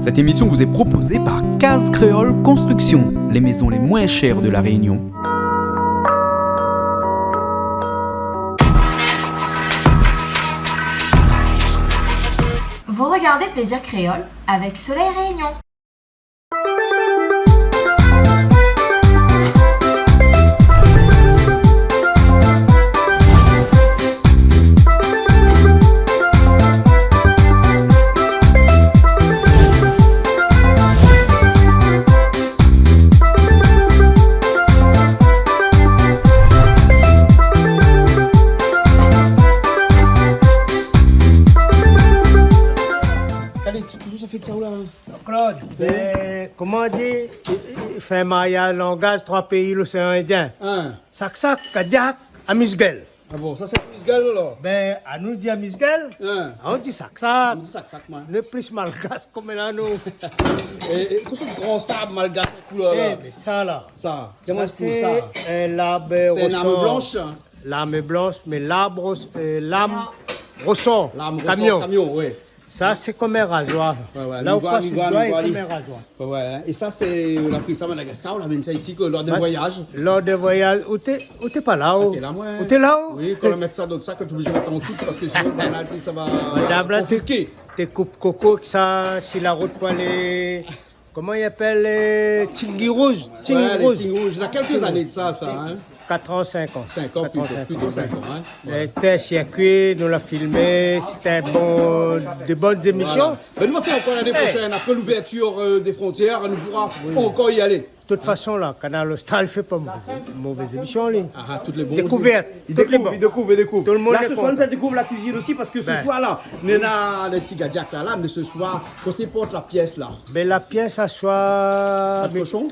Cette émission vous est proposée par Case Créole Construction, les maisons les moins chères de La Réunion. Vous regardez Plaisir Créole avec Soleil Réunion. Claude, comment on dit, fait un mariage en gaz, 3 pays, l'océan Indien. Sac-sac, Kadiak, Amisguel. Ah bon, ça c'est Misgal alors. Ben, à nous dit Amisguel, on dit sac-sac. On dit sac, moi. Le plus malgache comme là, nous. Et qu'est-ce que grand sable malgache couleur là? Mais ça là. Ça, Ça, c'est c'est ça. l'arbre C'est une arme blanche. Lame blanche, mais l'arbre, lame ressort. L'arme Camion. Camion, oui. Ça, c'est comme un rasoir. Ouais, Là où Migoua, passe le Migoua, doigt, Migoua, c'est comme un rasoir. Ouais. Et ça, c'est la prise à Madagascar. On amène ça ici que lors des voyages. Lors des voyages, où t'es pas là où? T'es là, moi. Où t'es là où? Oui, quand on met ça dans le sac, tu es obligé de mettre en dessous parce que sinon, ça va Madame, là, confisquer. T'es coupe coco, ça, sur la route pour aller. Comment il appelle les Tingui Rouge? Ouais, les Tingui Rouge. Il y a quelques années de ça, hein. 4 ans, 5 ans. 5 ans plutôt 5 ans, hein. C'était circuit, nous l'a filmé, c'était de bonnes émissions. Voilà. Ben, nous, on fait encore l'année prochaine, après l'ouverture des frontières, nous pourrons encore y aller. De toute façon, là, Canal Austral fait pas mauvaise émission, lui. Toutes les bonnes. Découverte. Il découvre. Tout le monde Là, est ce soir, content. nous découvre la cuisine aussi parce que ce soir-là, nous avons les petits gadiacs là, mais ce soir, on se porte la pièce là. Ben, la pièce à soi. Pâte cochon?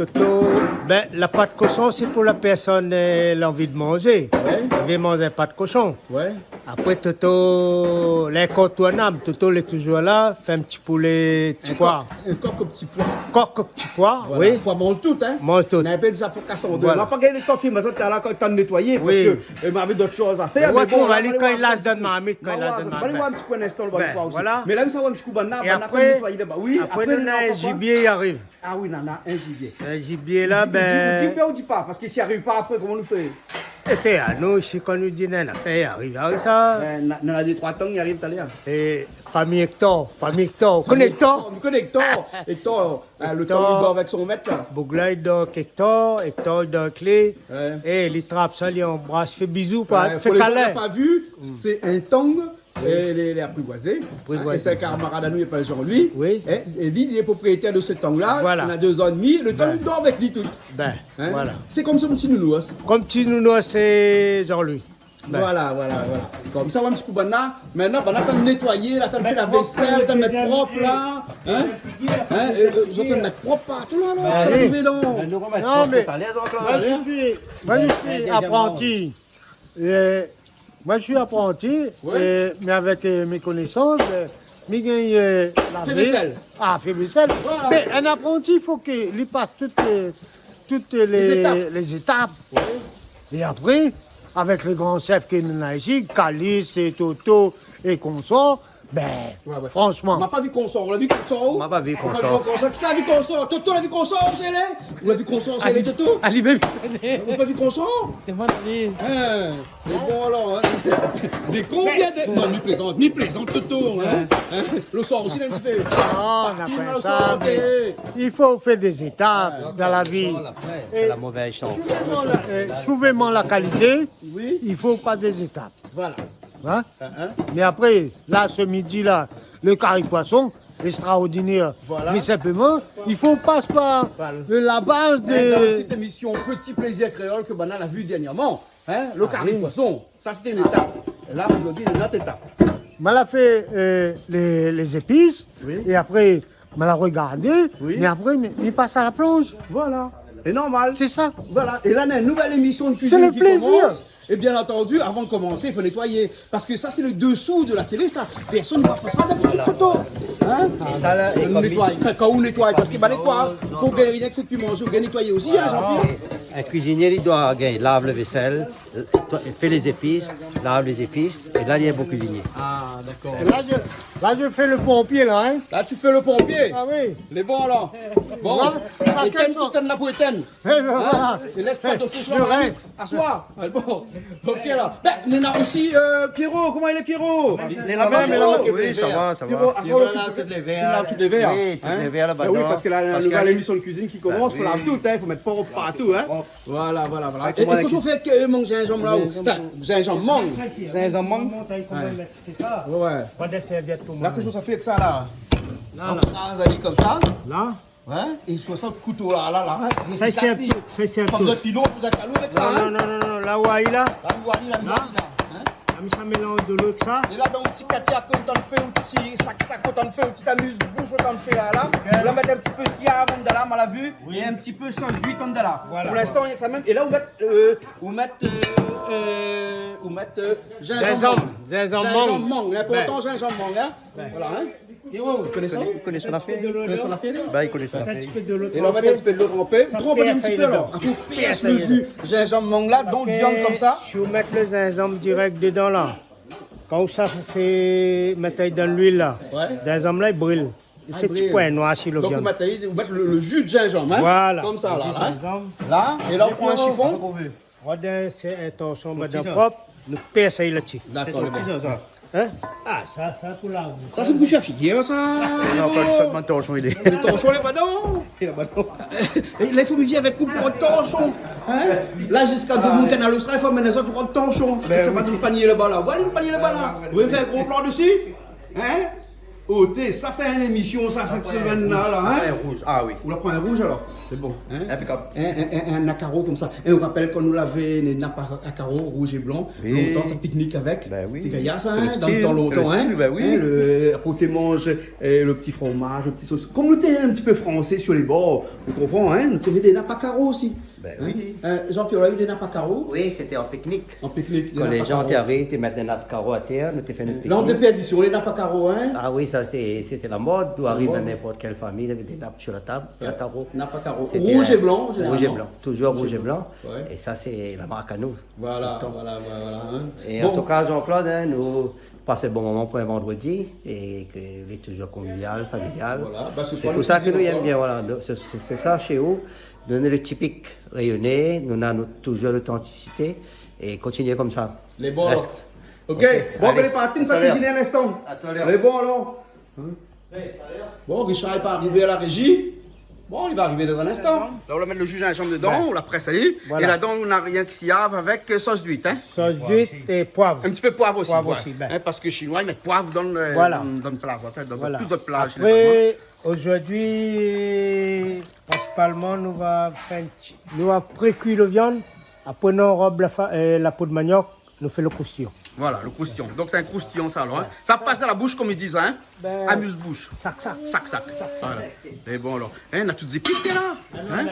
Ben, la pâte cochon, c'est pour la personne qui a envie de manger. Ouais. Elle veut manger pâte cochon. Ouais. Après, Toto, l'incontournable, Toto est toujours là, fait un petit poulet, petit pois. Un coq au petit pois. Coq au petit pois, Voilà. oui. Pois mange tout, hein. Mange tout. On a un peu de ça pour casser en deux. Voilà. On va pas gagner le temps, mais ça, tu as là quand tu as nettoyé parce Oui. que il m'avait d'autres choses à faire. Ouais, on va là, aller on quand va il voir lâche un dans petit ma marmite, quand il lâche dans ma peu. On va voir un petit peu un instant, le Ben, aussi. voilà. Mais là, ça va un petit coup de Et après, oui, après nous, un gibier, il arrive. Ah oui, nana, un gibier. Un gibier là, Dis ben. bien ou dis pas, parce que s'il arrive pas après, comment on nous fait? C'était à nous, c'est qu'on nous dit, non, il arrive ça. On a des 3 temps, il arrive tout à l'heure. Et famille Hector, Connector. Hector, le temps il dort avec son maître là. Bougla, il dort Hector, il dort clé. Ouais. Et il trappe ça, il embrasse, fait bisous, Ouais, fait pour les gens qui câlin. n'ont pas vu, c'est un tong. Et les apprivoisés. Et c'est un camarade à nous, il s'appelle Jean-Louis. Oui. Et lui, il est propriétaire de ce tong-là. Voilà. On a 2 ans et demi. Le temps, Ben. il dort avec lui tout. Ben, Hein? voilà. C'est comme ça, mon petit nounou. Hein. Comme petit nounou, c'est Jean-Louis. Ben. Voilà. Comme ça, on va un petit coup maintenant. Maintenant, on attend de nettoyer, on attend de faire la vaisselle, on de mettre propre là. Hein? Vous attendez de mettre propre partout là. Ça va allez. arriver donc. Non, mais moi, je suis apprenti. Moi, je suis apprenti, Ouais. mais avec mes connaissances, je gagne la Fait vie. vaisselle. Ah, fait vaisselle. Voilà. Mais un apprenti, il faut qu'il passe toutes les étapes. Et après, avec les grands chefs qui nous ont ici, Calice et Toto et consorts, ben, Ouais. On franchement. n'a pas vu qu'on sort. On l'a vu qu'on sort où? On n'a pas vu qu'on On sort. Qui ça a vu qu'on sort? Toto l'a vu qu'on sort, c'est les? On l'a vu qu'on sort, c'est les Toto? Allez, même. On n'a pas vu qu'on sort? C'est moi, allez. Hein? Mais bon alors, hein? Des combien de... Non, mi plaisante Toto, hein? Le soir aussi, un petit peu. Ah, on Parti, appelle le ça. soir, Mais il faut faire des étapes dans la vie. Et La mauvaise chance. souvent la qualité, Oui, il faut pas des étapes. voilà. Hein? Mais après, là, ce midi-là, le carré poisson, extraordinaire. Voilà. Mais simplement, il faut passer par Voilà. la base Dans la de... petite émission Petit Plaisir Créole que Banane a vu dernièrement, hein? Le carré poisson, ça c'était une étape. Et là, aujourd'hui, une autre étape. On a fait les épices, Oui. et après, on l'a regardé, Oui. mais après, il passe à la plonge. Voilà. Et normal. C'est ça. Voilà. Et là, on a une nouvelle émission de cuisine C'est le qui plaisir. commence. Et bien entendu, avant de commencer, il faut nettoyer. Parce que ça, c'est le dessous de la télé, ça. Personne ne va pas ça d'habitude, Toto. Hein? Et ça, là, et On comme nettoie. Enfin, quand on nettoie, parce que bah, nettoie, faut gagner rien que faut que tu manges, faut bien nettoyer aussi, hein, Jean-Pierre? un cuisinier, il doit gagner, lave le vaisselle, fait les épices, lave les épices, et là, il y a beaucoup cuisinier. Ah, d'accord. Et là, Là, je fais le pompier, là, hein. Là, tu fais le pompier. Ah oui. Les bons, alors. Bon, Là, éteins toute cette nappe pour éteindre. Eh ben, voilà. Et laisse pas de fou sur Je la reste. Assois. Bon, ok, là. Ben, on a aussi Pierrot. Comment il est, Pierrot? Il est la même, Oui, ça va, ça Pierrot, va. avant le Toutes les Tu verres. laves tous les verres. Oui, tous les verres là-bas. Ben oui, parce que la nouvelle y a- émission de cuisine qui commence, il faut laver tout, hein. Il faut mettre propre partout, hein. Voilà. Et comment qu'est-ce qu'on fait avec mon gingembre là-haut? Gingembre mangue. Gingembre. Ouais. Pas des serviettes pour Là, moi. qu'est-ce qu'on fait avec ça, là? Là, On rase aller comme ça. là. Ouais. Et il faut ça, le couteau là. Hein. Ça, c'est un Pas tout. Ça, c'est un tout. besoin de pilon, vous avez calou avec ça, Non, hein. non, là où il a. Là, vous voyez, là, hein. Comme ça, mélange de l'eau que ça. Et là, dans un petit catia, quand on fait un petit sac, quand on fait un petit amuse-bouche, quand on fait là, vous la mettez un petit peu si avant de là, on l'a vu, et un petit peu sauce d'huile de là. Voilà. Pour l'instant, il y a que ça même. Et là, vous mettez gingembre. Gingembre mangue. L'important, gingembre mangue, hein. Voilà, hein. Vous connaissez ça? Il connaît son affaire. Vous connaissez son affaire, là? Bah, il connaît son Un affaire. petit peu de l'eau Et là, on va mettre un petit peu de l'eau trempée. Ça Trempez un perce petit peu, dedans. alors. Après, on perce le jus gingembre mangue là, donc viande comme ça. Je vais mettre le gingembre direct dedans là. Quand ça fait mettre dans l'huile là, Ouais. le gingembre là il brûle. Il fait il brûle. petit point noir sur le Donc, vous viande. mettez le jus de gingembre, hein. Voilà. Comme ça, là. Le Hein. gingembre. Là, et là, on prend un chiffon. Regardez, c'est un torchon dedans propre. Nous perçons là-dessus. D'accord, le bon. Hein? Ah, ça pour la roue. Ça, c'est bouché à figuier, ça. Non, pas le seulement torchon, il est. Le torchon, les badons. Et là, il faut me dire avec coup pour un torchon. Hein? Là, jusqu'à mon canal austral, il faut mettre les autres pour un torchon. Ça va nous panier là-bas, là. Voilà, nous panier là-bas, là. Vous voulez faire un gros plan dessus? Hein? Oh, ça, c'est une émission, ça, cette semaine-là, là. Hein? Un rouge. Ah oui. Vous la prenez rouge alors? C'est bon. Hein? Impeccable. Un acaro comme ça. Et on rappelle qu'on nous l'avait des nappes à carreaux rouge et blanc. Oui. Longtemps, ça pique-nique avec. Ben oui. C'est gaillard ça, Le hein, dans style, le temps longtemps. le style, Hein? ben oui. Hein, après, tu manges le petit fromage, le petit sauce. Comme nous t'es un petit peu français sur les bords, tu comprends, hein? Nous t'avais des nappes à carreaux aussi. Ben Hein? oui. Jean-Pierre, on a eu des nappes à carreaux Oui, c'était en pique-nique. en pique-nique. des Quand nappes les à gens carreaux. t'arrivent, tu mets des nappes carreaux à terre, nous t'es fait une Là, on te pique-nique. perdition, les nappes à carreaux, hein? Ah oui, ça c'était la mode. Tu arrives à n'importe quelle famille avec des nappes sur la table, et à carreaux. Nappes à carreaux. C'était Rouge un- et blanc, Rouge généralement. et blanc, toujours rouge et blanc. Ouais. Et ça, c'est la marque à nous. Voilà. Hein? Et Bon. en tout cas, Jean-Claude, hein, nous passons un bon moment pour un vendredi et qu'il est toujours convivial, familial. Voilà. Bah, ce C'est soir, pour nous ça que nous cuisinons aimons bien. Voilà. C'est ça chez nous. Nous avons le typique rayonné, nous avons toujours l'authenticité et continuer comme ça. Les bons. Reste. Ok, Ok, bon, allez. ben, les parties, nous À tout à allons l'heure. cuisiner un instant. À tout à l'heure. Les bons alors. Hein? Bon, Richard n'est pas arrivé à la régie. Bon, il va arriver dans un instant. Là, on va mettre le jus gingembre dedans, on la presse ali. Voilà. Et là-dedans, on n'a rien que s'y avec sauce d'huître. Hein? Sauce d'huître et poivre. Un petit peu de poivre aussi. Poivre ouais. aussi, ben. Hein, parce que les Chinois, ils mettent poivre dans le, Voilà. dans le plat. Dans Voilà. toutes autres plats. généralement. Après, aujourd'hui, principalement, nous va précuire la viande. Après, nous enrobe la peau de manioc, nous fait le croustillant. Voilà, le croustillant. Donc, c'est un croustillant, ça, alors. Hein? Ça passe dans la bouche, comme ils disent, hein? Ben- Amuse-bouche. Sac. Sac. Voilà. Et bon, alors. Hein, on a toutes les épices, là. Hein?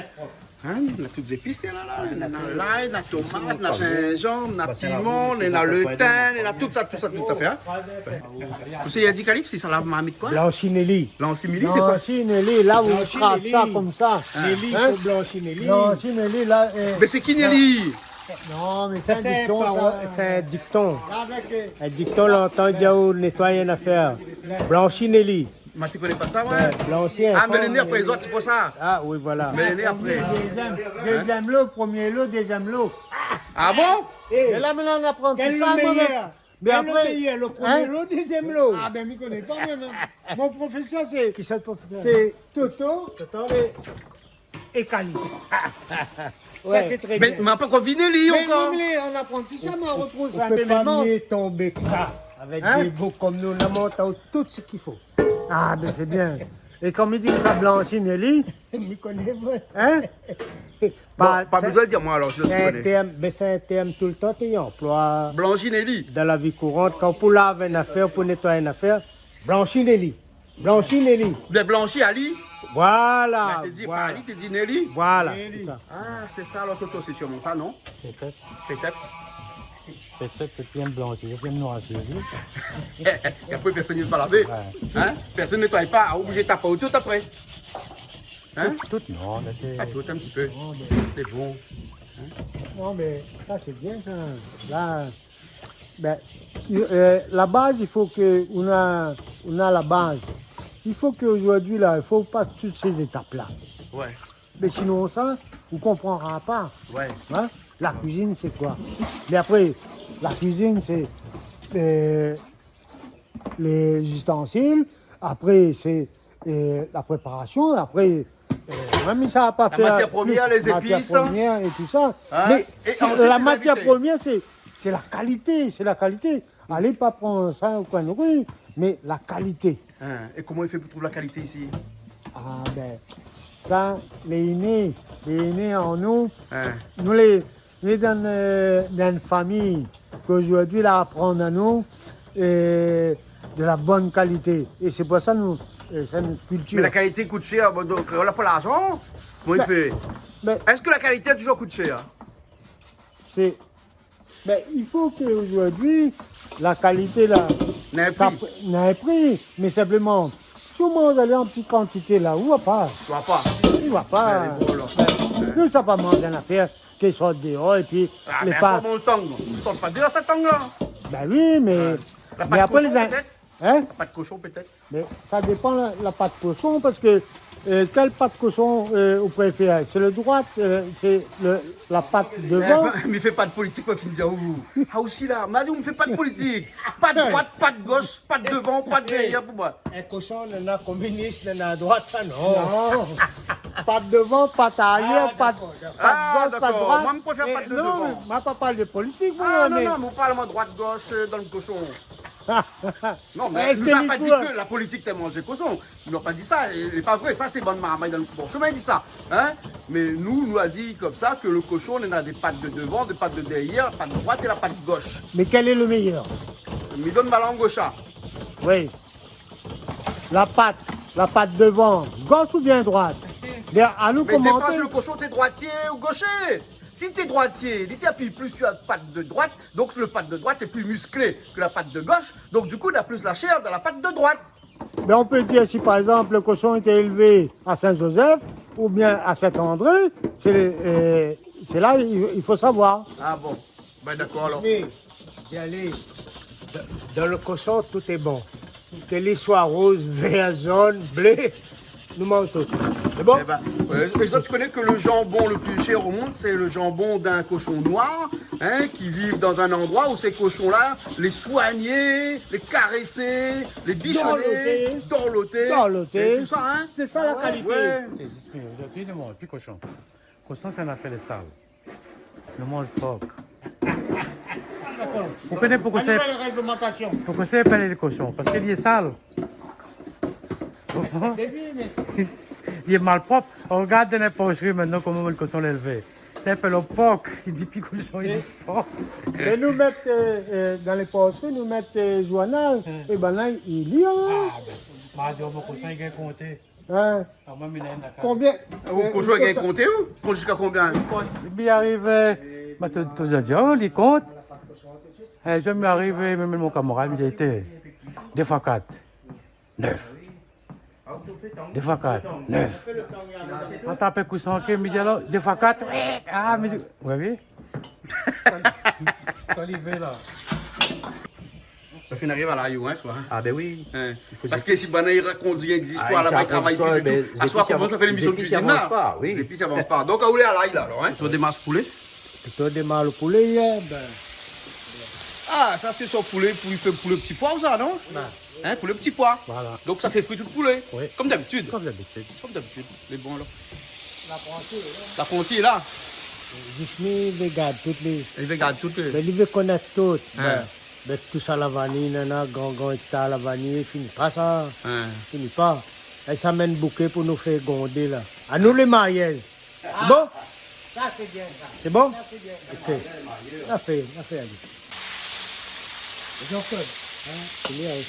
Hein, on a toutes les épices, là. On a l'ail, on a tomate, on a gingembre, on a piment, on a le thym, on a tout ça, tout à fait. Hein? Vous savez, il a dit Calix, ça lave ma quoi? Blanchinéli. L'ansimili, c'est quoi? Blanchinéli, là, vous frappez ça comme ça. Nelly, Hein? faut blanchinéli. Blanchinéli, là. Mais c'est qui Nelly? Non, mais Ça, c'est un c'est dicton, pas- ça. C'est un dicton. Avec, Un dicton, l'entend dire où nettoyer une affaire. Blanchinéli. Mais tu connais pas ça, ouais? Blanchir. Ah, mais le nez après les autres, c'est pour ça. Ah, oui, voilà. Mais le nez après. Deuxième lot, premier lot, deuxième lot. Ah bon? Et là, maintenant, on apprend tout Quel ça, le moi, meilleur? mais Quel le après, meilleur? Le premier hein? lot, deuxième lot. Ah, ben, je ne connais pas, moi, non. Mon professeur, c'est Qui c'est le professeur? c'est Toto et Cali. Ça, Ouais. c'est très Mais bien. mais après, qu'on vit Nelly Mais encore? on apprend tout ça, mais on retrouve ça On peut pas tellement. mieux tomber que ça. Avec Hein? des beaux comme nous, on monte tout ce qu'il faut. Ah, ben, c'est bien. Et comme il dit que ça blanchit Nelly, Je connais pas. hein? Pas c'est- besoin de dire moi alors, je le C'est un connais. terme, mais c'est un terme tout le temps qu'on emploie Blanchi Nelly. dans la vie courante. Quand pour laver une affaire, pour nettoyer une affaire, blanchir Nelly. Blanchir Nelly. Des blanchis Ali. Voilà. T'as dit pas Voilà. Ali, t'as dit Nelly. Voilà. C'est ça. Ah, c'est ça alors, Toto, c'est sûrement ça, non? Peut-être, Peut-être. peut-être bien blanchir, bien noircir. Et après, personne ne va laver. Hein? Personne ne nettoie pas, obligé de taper au tout après. Hein? Tout, non, mais c'est- Ah, tout un petit peu. C'est bon. Non, mais ça, c'est bien, ça. Là, Ben, la base, il faut qu'on a la base. Il faut qu'aujourd'hui, là, il faut passer toutes ces étapes-là. Ouais. Mais sinon, ça, on ne comprendra pas. Ouais. Hein? La cuisine, c'est quoi? Mais après, la cuisine, c'est les ustensiles. Après, c'est la préparation. Après, même ça va pas faire... matière première, les épices. Matière première et tout ça. Hein? Mais Et c'est- ensuite, la les matière invités. première, c'est la qualité. C'est la qualité. Allez pas prendre ça au coin de rue, mais la qualité. Hein, et comment il fait pour trouver la qualité ici? Ah ben, ça, les aînés en nous, Hein. nous les dans une famille qu'aujourd'hui, là, apprendre à nous de la bonne qualité. Et c'est pour ça nous, c'est notre culture. Mais la qualité coûte cher, bon, donc on n'a pas l'argent. Comment il Ben, fait? Ben, Est-ce que la qualité a toujours coûte cher? ben, il faut qu'aujourd'hui, la qualité, là, N'a un ça prix. n'a un prix, mais simplement, si on mange aller en petite quantité, là, où va pas? Tu vois pas? Il va pas. Ben, les gros, là. Nous, ça pas manger une affaire qui sort dehors et puis Ah, les mais pâtes. ça, bon tang. On sort pas dehors, cette tang-là. Ben oui, mais. La mais pâte après, cochon, peut-être? Hein? Pas de cochon, peut-être? Mais ça dépend la pâte cochon parce que quelle pâte cochon vous préférez? C'est le droite, c'est la pâte devant. Mais il fait pas de politique, moi, finir où? Ah, aussi là, m'a dit, on ne fait pas de politique. Pas de droite, pas de gauche, pas de devant, pas de derrière pour moi. Un cochon, il y en a communiste, il y en a à droite, ça non. Non, pas de devant, pas arrière, Ah, pas d'accord, d'accord. de gauche, pas de d'accord. droite. Moi, je préfère Mais pas de non, devant. mais moi, pas parler de politique, vous, Ah, non, mais- non, mais on parle moi droite-gauche dans le cochon. Non, mais Est-ce il que nous a les pas dit coups, que la politique t'a mangé cochon. Il n'a pas dit ça. Il n'est pas vrai. Ça, c'est bonne marmaille dans le bon chemin, il dit ça. Hein? Mais nous a dit comme ça que le cochon, on a des pattes de devant, des pattes de derrière, la patte droite et la patte gauche. Mais quel est le meilleur? Il donne ma langue au chat. Oui. La patte devant, gauche ou bien droite? Mais à nous Mais commenter. dépense le cochon, t'es droitier ou gaucher. Si t'es droitier, il t'appuie plus sur la patte de droite, donc le patte de droite est plus musclé que la patte de gauche, donc du coup, il a plus la chair dans la patte de droite. Mais on peut dire si par exemple le cochon était élevé à Saint-Joseph ou bien à Saint-André, c'est là il faut savoir. Ah bon, ben d'accord alors. Mais, d'y aller. Dans le cochon, tout est bon. Qu'il soit rose, vert, jaune, bleu, nous mangeons tout. C'est bon? Eh ben, et ça, tu connais que le jambon le plus cher au monde, c'est le jambon d'un cochon noir, hein, qui vivent dans un endroit où ces cochons-là, les soigner, les caresser, les bichonner, dorloter, Dorloter. et tout ça, hein. C'est ça la qualité. Ouais. Depuis, ne mange plus cochon. Cochon, c'est un affaire de sale. Ne mange pas. Vous connaissez pourquoi c'est réglementation. pourquoi c'est appelé le cochon? Parce qu'il est sale. Il est mal propre. On regarde dans les pocheries maintenant comment le cochon l'est élevé. C'est un peu le porc. Il dit plus cochon, il dit porc. Et nous mettre dans les pocheries, nous mettre journal, et ben là il lit. Hein. Bah, je vais beaucoup ça, il a compté. Hein. Alors, moi, il a une affaire. Combien? Au cochon, il a compté où? Compte jusqu'à combien? Il arrive, bah, tout le dit, oh, il compte. Et je m'y arrive, même mon camarade, il a été 2 fois 4, 9. 2 fois 4, 9. On tape coussin, il me dit alors, 2 fois 4, ah, mais vous voyez? Quand il va là. Ça fait arrive à la hein, soit. Ah ben oui. Hein. Parce que si Bana il raconte des histoires Ah, là-bas, il il travaille raconte plus ça, du tout. mais À soir, les comment ça fait l'émission de épices, cuisine ils là? avancent pas, oui. Les épices avancent pas. Donc, à où est à l'ail là alors, hein? Tu as des masses poulet? Plutôt des mâles poulet hier. Ben. Ah, ça c'est son poulet pour le petit pois ou ça, non? Hein, pour le petit pois. Voilà. Donc ça fait friture de poulet. Oui. Comme d'habitude. Comme d'habitude. Comme d'habitude. Les bons alors. La frontière est là. Disney, il regarde toutes les. Il regarde toutes les. Mais il veut connaître tout. Hein. Ben, tout ça, la vanille, nana, grand, la vanille, finit pas ça. Hein. Finit pas. Elle s'amène bouquet pour nous faire gonder là. À nous les mariés. Bon? Ça, c'est bien ça. C'est bon? Ça, c'est bien. Ok. Ça fait, allez. Jean-Claude.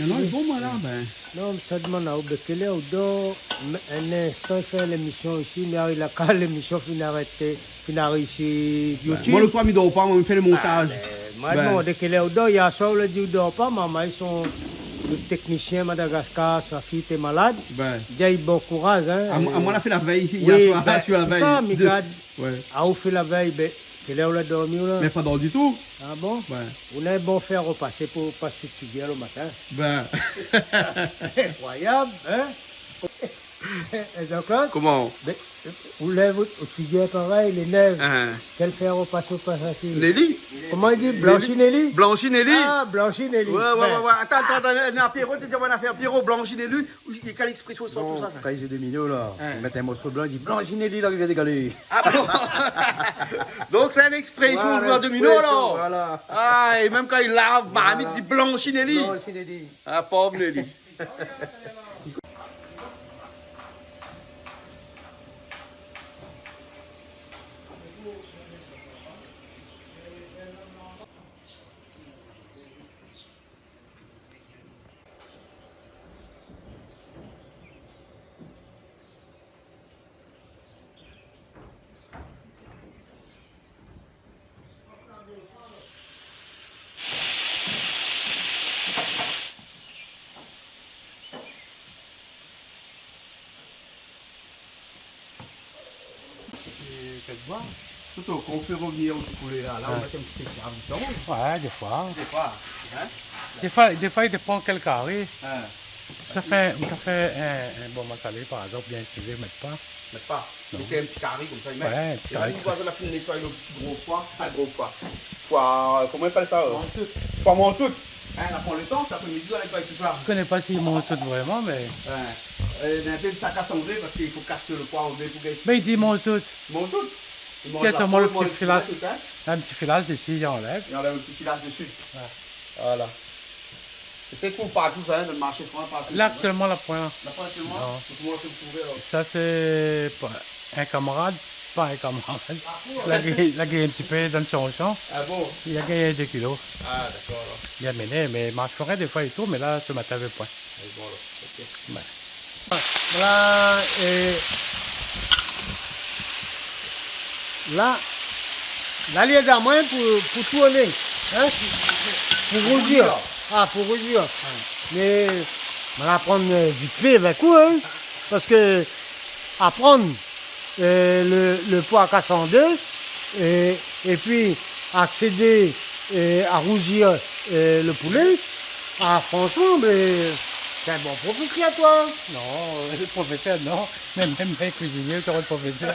Non, il est bon moi là. Ben. Non, ça demande à Oubekele, au dos, un instant, faire l'émission ici, mais il a qu'à l'émission finir ici, YouTube. Moi le soir, il dort pas, moi il fait le montage. Moi, je demande qu'elle est au dos, il y a ça, le dit, il dort pas, maman, ils sont le technicien Madagascar, sa fille est malade. Ben. Déjà, il bon courage, hein. À moi, on a fait la veille ici, Oui, hier soir, ben, sur la c'est veille. ça, mais regarde, Ouais. à où fait la veille, ben, Quelle heure on a dormi là? Mais pas dans du tout. Ah bon? Ben. On a un bon fer repasser pour passer étudier le matin. Ben. Incroyable, hein? Et donc là, Comment? vous lèvez au tigre pareil, les neiges. Hein. Quel fer on passe au passage? Nelly? Comment il dit? Blanchinelli? Blanchinelli? Ah, Blanchinelli. Ouais. Attends, non, Pierrot, tu dis mon affaire. Pierrot, Blanchinelli, quelle expression sort tout ça? Quand j'ai des millions là, ils mettent un morceau blanc, ils disent Blanchinelli là, il vient d'égaler. Ah bon? Donc c'est une expression Voilà, joueur de minot alors? voilà. Ah, et même quand il lave, bah, il dit Blanchinelli. Blanchinelli. Ah, pauvre Nelly. Surtout quand on fait revenir au poulet là, on met un petit peu de différent. Ouais, des fois. Des fois. Hein? Des fois, il dépend quel carré. Hein? Ça fait un bon massalé, par exemple, bien ciselé, mais pas. Mais pas. Mais c'est un petit carré comme ça. Il met. Ouais, un petit Et là, carré. nous voisins, on a fini de nettoyer le petit gros pois. Pas le gros pois. Petit pois, comment on appelle ça? Petit pois mange tout. Hein, on prend le temps, cet après-midi, on nettoie tout ça. Je connais pas s'ils montent tout vraiment, mais. Il y a un peu de sac à s'enlever parce qu'il faut casser le pois en deux pour gagner. Mais il dit ils montent tout. Ils mangent tout. Ils mangent Tiens, la seulement le peau, ils petit mangent filage. tout, hein. Un petit filage dessus, il enlève. Il y en a un petit filage dessus. Voilà. Et c'est tout partout, ça, hein, dans le marché franc, partout. Là, actuellement, la pointe. La pointe actuellement, Non. tout le monde peut le trouver. Alors. Ça, c'est pas un camarade, pas un camarade. Il a gagné un petit peu dans son champ. Ah bon? Il a gagné 2 kilos. Ah, d'accord, alors. Il a mené, mais mange forêt des fois et tout, mais là, ce matin, il avait point. Ah, bon, alors. Ok. Ouais. Voilà, et là, il y a des moyens pour tourner, hein, pour rougir. Ah, pour rougir. Mais on va apprendre vite fait avec vous, hein, parce que apprendre le poids 402 et puis accéder à rougir le poulet, ah, franchement, mais c'est un bon professeur, toi. Non, le professeur, non. Même les cuisiniers, tu aurais le professeur.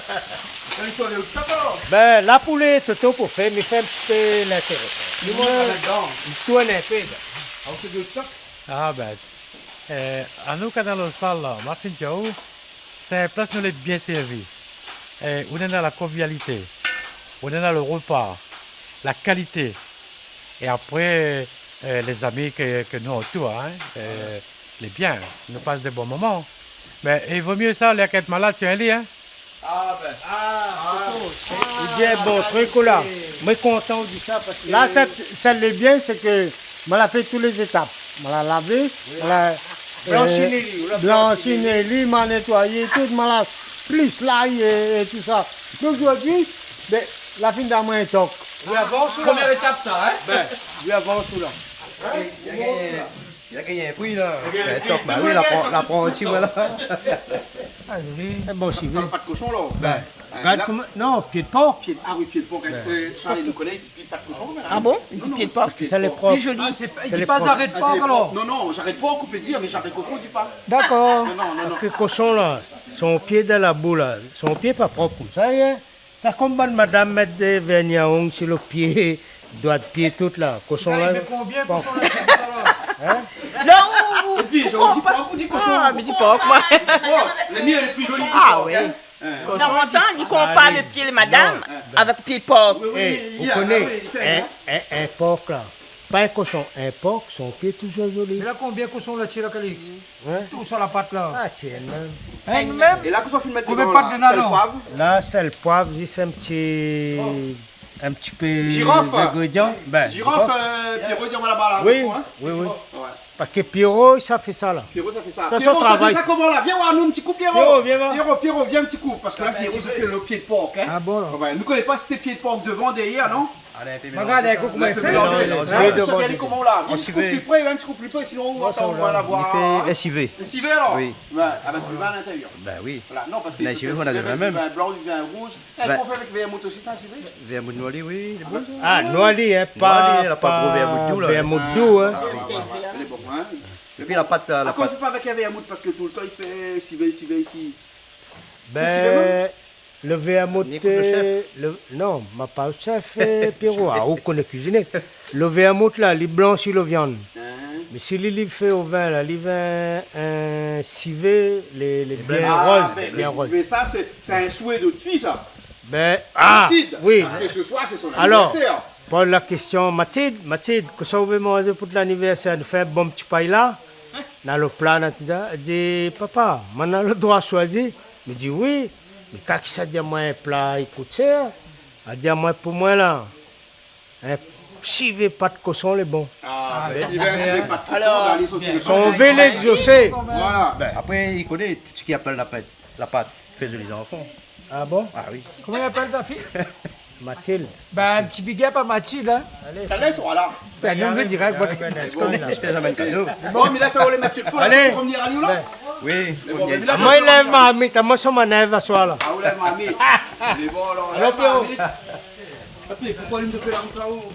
Ben, la poulet, Toto, pour faire, mais fait un petit peu l'intérêt. Nous, on est là-dedans. Il tourne un peu. Alors, c'est de top. Ah, ben. À nous, quand on parle là, Martin Joe, c'est un place nous l'est bien servi. On est dans la convivialité. On est dans le repas, la qualité. Et après, les amis que nous autour, hein, les biens, nous passent des bons moments. Mais il vaut mieux ça, les être malade sur un lit, hein. Ah, ben. Il dit un bon truc là. Moi, je suis content de ça parce que. Là, ça le bien, c'est que je l'ai fait toutes les étapes. Je l'ai lavé, blanchiné, je l'ai nettoyé, tout, je l'ai plus l'ail et tout ça. Donc aujourd'hui, ben, la fin d'un mois est toc. Première étape, ça, hein? Ben, lui avance tout là. Il a gagné un prix là. C'est top, bah oui, la prend aussi, voilà. Ah, oui. Un bon Ça civil. n'a pas de cochon, là. Ben, regarde comment. Non, pied de porc. Ah oui, pied de porc. Charles nous connaît, il dit pas de cochon. Ah bon? Il dit pied de porc. Parce que ça les propre. Plus joli. Il dit pas arrête de porc alors. Non, j'arrête pas, on peut dire, mais j'arrête cochon, on dit pas. D'accord. Non. Parce que cochon là, son pied dans la boue là, son pied pas propre comme ça, hein. Ça comme madame met des verniaons sur le pied, doigt de pied tout là. Cochon là. Mais combien cochon là? Non, Et puis, on dit pas, on dit cochon. ah, mais dis porc, moi. Le mien, elle est plus jolie. Ah oui. Dans mon temps, il compare le pied de madame avec pied de porc. Vous connaissez un porc là. Pas un cochon, un porc, son pied toujours joli. Mais là, combien cochons là, là, Calix? Hein? Tout sur la pâte là. Ah tiens, même. Hein, même? Et là, qu'on s'en fait mettre Combien dedans, pas de là, sel, nano? poivre. Là, c'est le poivre, juste un petit peu Girofle. d'ingrédients. Ben, Girofle, Pierrot, dis-moi là-bas, là. Oui, au fond, hein. oui. Ouais. Parce que Pierrot, ça fait ça là. Pierrot, ça fait ça. Ça, Pierrot, ça ça travaille. fait ça comment là? Viens voir nous un petit coup, Pierrot. Pierrot, viens voir. Pierrot, viens un petit coup. Parce que là, Pierrot, ça fait le pied de porc. Hein? Ah bon là. Ouais, nous ne connaissons pas si c'est pied de porc devant, derrière, non? Regarde, écoute comment il fait. Ça vient comment là? Un petit coup plus près, un petit coup plus près, sinon on va la voir. Il fait SIV. SIV alors? Oui. Avec du vin à l'intérieur. Ben oui. Voilà, non, parce que La du SIV, on a le vin même. vin blanc, du vin rouge. Qu'est-ce qu'on fait avec Vermouth aussi, ça, SIV? Vermouth Noili, oui, il est bon ça. Ah, Noili, hein, Noili, elle a pas gros vermouth doux, là. Vermouth doux, hein. Il est bon, hein? Et puis la pâte, À quoi on fait pas avec un vermouth parce que tout le temps il fait SIV ici. Ben, le vermouth, Écoute le chef. non, ma pas le chef, Pierrot, on connaît cuisiner. Le vermouth, là, il blanchit la viande. Mais si il fait au vin, là, il vin un civet, les bien roses, bien roses. Mais ça, c'est un souhait de fille, ça. Ben, Mathilde, oui. parce que ce soir, c'est son Alors, anniversaire. pour la question, Mathilde, que ça vous veut manger pour l'anniversaire, de faire un bon petit paille là, dans le plat, elle dit, papa, on a le droit de choisir. Je dis oui, mais quand ça dit moi un plat, il coûte cher, elle dit moi pour moi là, un chivet pas de cochon, les bons. Ah, ben, c'est pas de cochon dans les saucisses. On veut l'exaucer. Voilà. Ben, après, il connaît tout ce qu'il appelle la pâte. Fait de les enfants. Ah bon? Ah oui. Comment il appelle ta fille? Mathilde. Ben, un petit big up à Mathilde, hein. Celle-là, ils sont là. Ben, nous, on le dirait. Je peux les amener cadeau. Bon, mais là, ça va les mettre sur le feu. Allez. Pour revenir à Lyon, là. Oui. Bon, mais là, Moi, il lève ma amie, moi, je m'en lève à soir là. Ah, vous l'avez mamie. Mais bon, alors, là, mamie. Patrick, pourquoi lui me fait la route là-haut?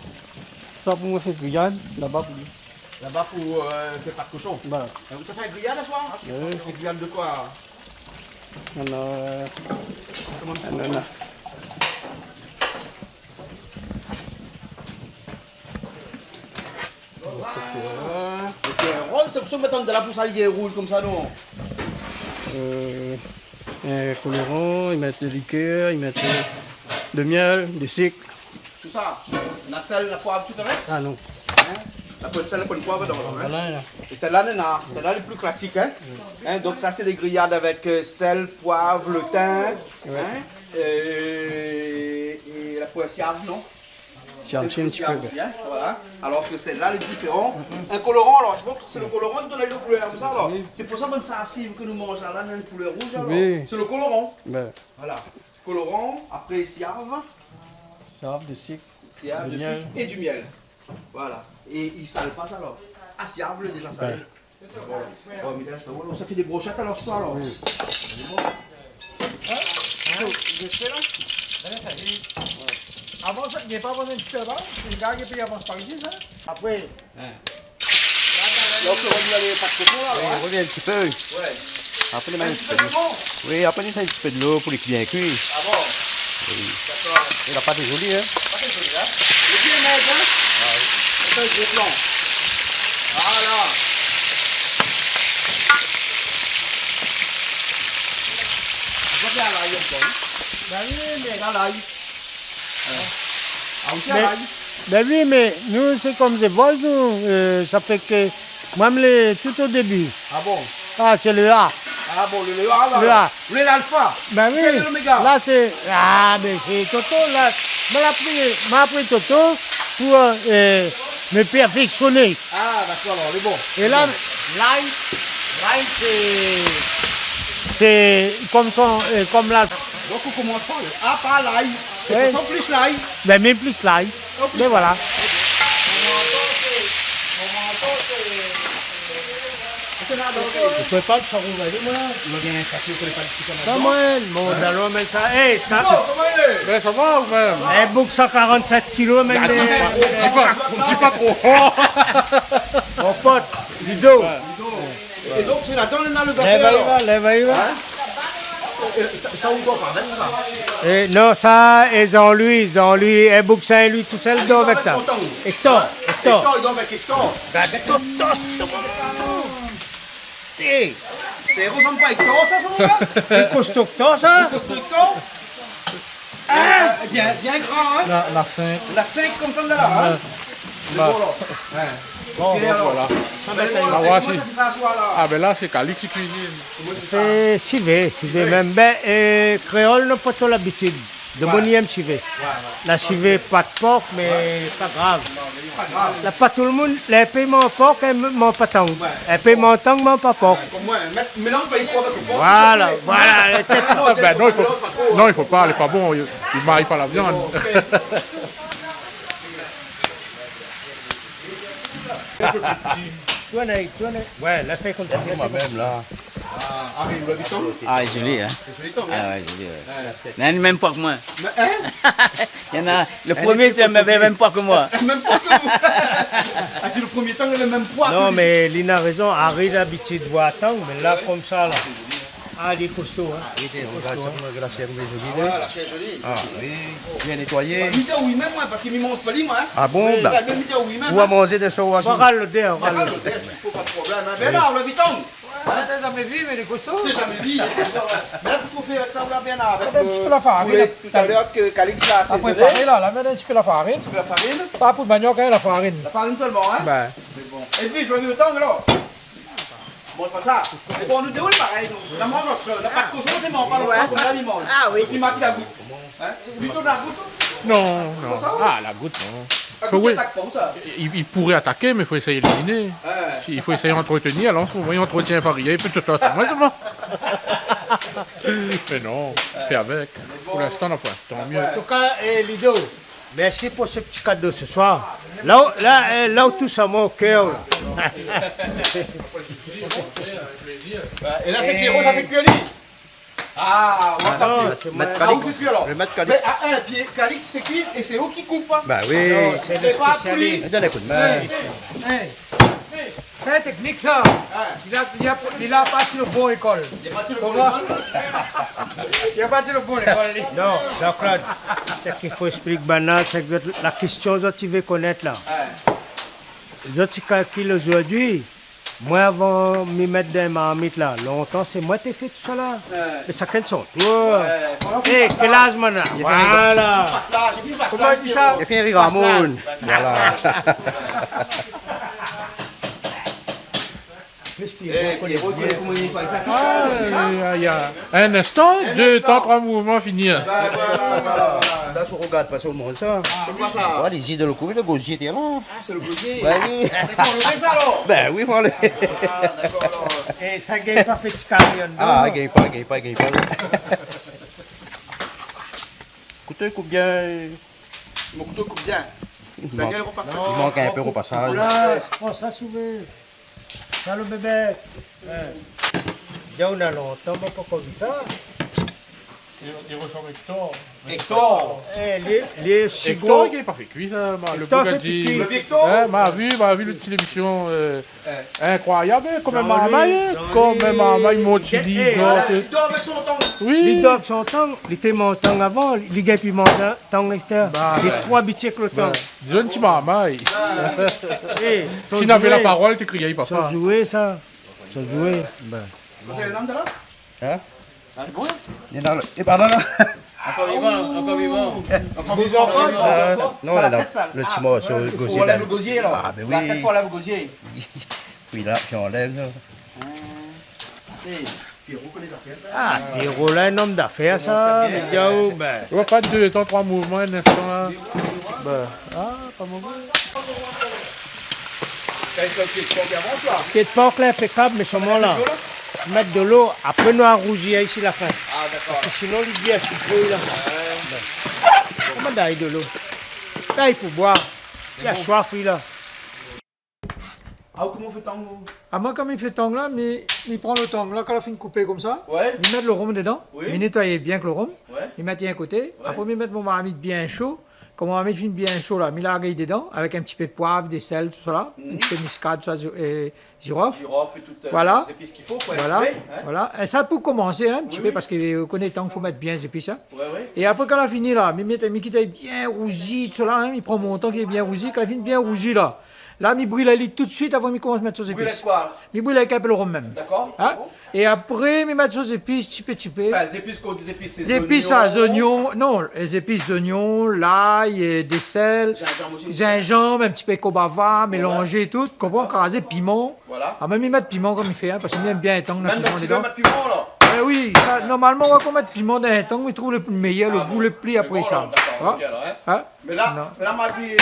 Ça pour moi, c'est grillade, là-bas pour lui. Là-bas pour faire pas de cochon. Voilà. Ça fait un grillade à soir? Un grillade de quoi? On a. Rose, c'est pour ça que maintenant de la poussalier rouge comme ça, non? Un colorant, ils mettent de liqueur, ils mettent de miel, de sucre. Tout ça. La sel, la poivre, tout ça? Ah non. La pointe de sel, la pointe de poivre, dans Voilà, là. Et celle-là, celle-là, le plus classique. Hein? Donc, ça, c'est les grillades avec sel, poivre, le thym. Hein? Et la poissière, non? C'est un petit peu. Aussi, hein? Voilà. Alors que celle-là, elle est différente. Un colorant, alors, je pense que c'est le colorant qui donne la couleur comme ça. Alors. C'est pour ça que ça cive que nous mangeons là, on a une couleur rouge. Alors. Oui. C'est le colorant. Ben, Voilà. Colorant, après siave, ça, de sucre. siave, Du de miel. sucre et du miel. Voilà. Et il ne sale pas ça alors. Ah, siave, il est déjà salé. Voilà. Oh, mais là, ça fait des brochettes alors ce soir alors. Oui. Avant ça, il n'y a pas besoin de petit peu avant. C'est une gare qui paye avant par ici, ça. Après, Donc, on va y aller pas de cochon là. On revient un petit peu. Ouais. Après, il Un met un petit petit peu peu de d'eau. bon. Oui, après, il met un petit peu de l'eau pour les bien cuits. Ah bon? D'accord. Et la pâte est jolie, hein. Pas très joli, hein? Le pied net, hein? Ah oui. C'est un gros plan. Voilà. On va faire à l'ail encore, hein? ben oui, mais. À l'ail. Ah, aussi à l'ail. Ben oui, mais nous, c'est comme des vols, nous. Ça fait que. Moi, tout au début. Ah bon? Ah, c'est le A. Ah bon, le A, là. Le A. Vous voulez l'alpha? Ben oui. C'est l'oméga. Là, c'est. Ah, mais c'est Toto, là. M'a appris Toto pour me perfectionner. Ah, d'accord, alors, c'est bon. Et là, l'ail, c'est comme la. Donc, on commence par le A, par l'ail. Oui. C'est pour ça plus l'ail. Ben, même plus l'ail. Mais voilà. Je peux pas le savoir, moi. Ça, moi, mon dallo, mais ça. Eh, ça. Comment il est? Ben, ça va ou même? Eh, bouc 147 kilos, même. Dis pas trop. Mon pote, du dos. Et donc, c'est là-dedans, on a le Lève, affaires. il va. Ça ouvre pas, même ça. Eh, non, ça, et Jean-Louis, et bouc Saint-Louis, tout seul, dos avec ça. Hector. Hector, il doit avec Hector. Eh, Ça ressemble pas à Hector, ça, son gars? c'est costaud, ça. Hector. Bien grand, hein? La 5. La 5 comme ça, là, hein? C'est bon, là. Bon, Et alors? voilà. Comment voici. ça fait ça à soi, là? Ah, ben là, c'est Calix qui cuisine. C'est civet, même. Ben, créole n'a pas trop l'habitude. De bonnième civet. La civet, pas de porc, mais pas grave. Là, pas tout le monde, les paiements porc, et mon pas tang. Les paiements tang, mon pas porc. Comme moi, mélange pas les trois avec le porc. Voilà, les têtes. Ah, ben non, il faut pas, elle est pas bon, il maille pas la viande. Ouais, là c'est comme ça. Moi-même, là. Ah, joli, hein? Ah, ouais, joli, ouais. Il y en a même pas que moi. Il y en a, le premier, il n'avait même pas que moi. Même pas que vous. Ah, le premier temps, il avait le même poids. Non, mais Lina a raison, Harry d'habitude voit tant, mais là comme ça, là. Ah, il est costaud, hein. Regarde ça, la chair est jolie. Voilà, la chair jolie. Ah oui, bien nettoyé. Il dit oui, même moi, parce qu'il me mange pas lui, moi. Ah bon, bah. Il me dit oui, même. On va manger des sauts à On va le dé, on va Il le faut pas de problème. Mais là, on l'a vite. T'as jamais vu, mais il est costaud. J'ai jamais vu. Mais là, qu'est-ce qu'on fait avec ça? On l'a bien avec. Un petit peu la farine. Tout à l'heure, que Calix l'a Après, assaisonné. pareil, là, là, maintenant, un petit peu la farine. Un peu la farine. Pas pour le manioc, hein, la farine. La farine seulement, hein? Ben. C'est bon. Et puis, je vais le temps, alors. Mange pas ça. C'est bon, nous déroule pareil. La mange notre chose. La pâte cochon, t'es mort, pas loin. Comme ça, il mange. Ah oui. Et puis, Marty la goutte. Hein? Lui donne la goutte. Non, non. ça, oui. Ah, la goutte, non. La Faut goutte, oui. il attaque pas, où ça? Il pourrait attaquer, mais il faut essayer d'éliminer. Il faut essayer d'entretenir. Alors, en ce moment, il entretient pas rien. Il peut tout le temps. Moi, c'est bon. Mais non, fais avec. Pour l'instant, on n'a pas. Tant mieux. En tout cas, Lido, merci pour ce petit cadeau ce soir. Là où tout ça m'a au cœur. Et là, c'est Pierrot, ça fait cuire lui. Ah, on va taper. Mettre Ah, on fait Calix. cuire alors. Je vais mettre Mais Calix. Calix fait cuire et c'est eux qui coupent. Bah oui. C'est le spécialiste. Donne un coup de main. C'est la technique, ça. Il a parti le bon école. Il est parti le bon école. Il a parti le bon école, lui. Non, donc Claude, ce qu'il faut expliquer maintenant, c'est que la question que tu veux connaître là. Les autres calculs aujourd'hui, moi avant de me mettre dans les marmites là, longtemps c'est moi qui ai fait tout ça là. Et ça qu'est-ce que c'est? Quel âge maintenant? Voilà. Passe là, j'ai fini passe Comment là. il dit ça? Il a fait un rire à Ramon. Voilà. Eh, Pierrot, comment il fait ça? Ah, il y a un instant, deux temps, trois mouvements, finir. Voilà. Là, je regarde pas au monde ça. C'est quoi ça? Ouais, les idées de le couper, le gosier était là. Ah, c'est le gosier. Ben oui. Il faut enlever ça alors. Ben oui, voilà. Ah, d'accord alors. Et ça ne gagne pas fait de carrière. Ah, gagne pas. Couteau, coupe bien. Mon couteau coupe bien. Daniel repasse ça. Il manque un peu au passage. Là, prends ça souvent. Ça le bébé. Déjà on a longtemps, mais pas comme ça. Il ressemble Hector. Hector. Les Hector, chigots. il n'est pas fait cuit, ça. Le Hector fait Bugatti. cuit. Le Victor. Hein, m'a vu le télévision incroyable, comme un marmaille, comme un marmaille montini. Il dort avec son temps. Les Oui, dogs sont temps, ils étaient montants avant, les gars puis montants, temps l'extérieur. Les trois bitiques le temps. jeune petit marmaille. Qui n'avait la parole, tu criais, Ça papa. jouait ça. Ça jouait. C'est le nom de là? Hein? C'est bon? Il est dans le... Et pardon, là. Encore vivant, encore vivant. Vous en prenez? Non, là, le petit mot sur le Il faut gosier. enlever le gosier alors. Ah, ben La oui. tête, faut enlever le gosier. Oui, là, puis on enlève, là. Ah, Pierrot là, un homme d'affaires ça. Mais Diao, ben. Tu vois pas deux temps, trois mouvements, un instant là. C'est pas clair impeccable, mais seulement là. Mettre de l'eau, après nous arrougir ici la fin. Ah, d'accord. Parce que sinon, il dit à ce qu'il faut là. Comment d'aller de l'eau? Là, il faut boire. Il a soif, lui là. Ah, comment on fait tant? Ah, moi, comme il fait tong là, mais il prend le tong là, quand il a fini de couper comme ça, Ouais. il met le rhum dedans, Oui. il nettoie bien avec le rhum, Ouais. il met un côté, après il met mon marmite bien chaud. Quand mon marmite finit bien chaud là, il la regarde dedans, avec un petit peu de poivre, des sel, tout ça là, un petit peu de muscade, tout ça, et girofle. Girofle et toutes Voilà. les épices qu'il faut, quoi. Voilà, exprès, hein. voilà. Et ça pour commencer, hein, un petit peu, parce que connaît tant qu'il faut mettre bien les épices. Hein. Ouais. Et après, quand on a fini là, il met qui est bien rougi, tout ça là, hein, il prend mon temps qui est bien rougi, quand il finit bien rougi là, là, il brûle la lit tout de suite avant qu'il commence à mettre ses Brûler épices. quoi? Il brûle avec un peu le rhum même. D'accord. Hein? Bon. Et après, il met ses épices, petit peu. Enfin, les épices qu'on dit épices, c'est Les épices, ça, les oignons, non, les épices, oignons, l'ail, et des sels, Gingembre aussi. gingembre, un petit peu de cobava, mélangé tout, comprends, crasé, piment. Voilà. Ah, même il met piment comme il fait, hein, parce qu'il aime bien étendre le Même dans piment le dedans. cinéma de piment, là. Mais oui, ça, normalement, on va qu'on mette piment dans un temps, on trouve le meilleur, le goût le plus après ça. D'accord, ok, alors, hein. Hein? Mais là, ma vie,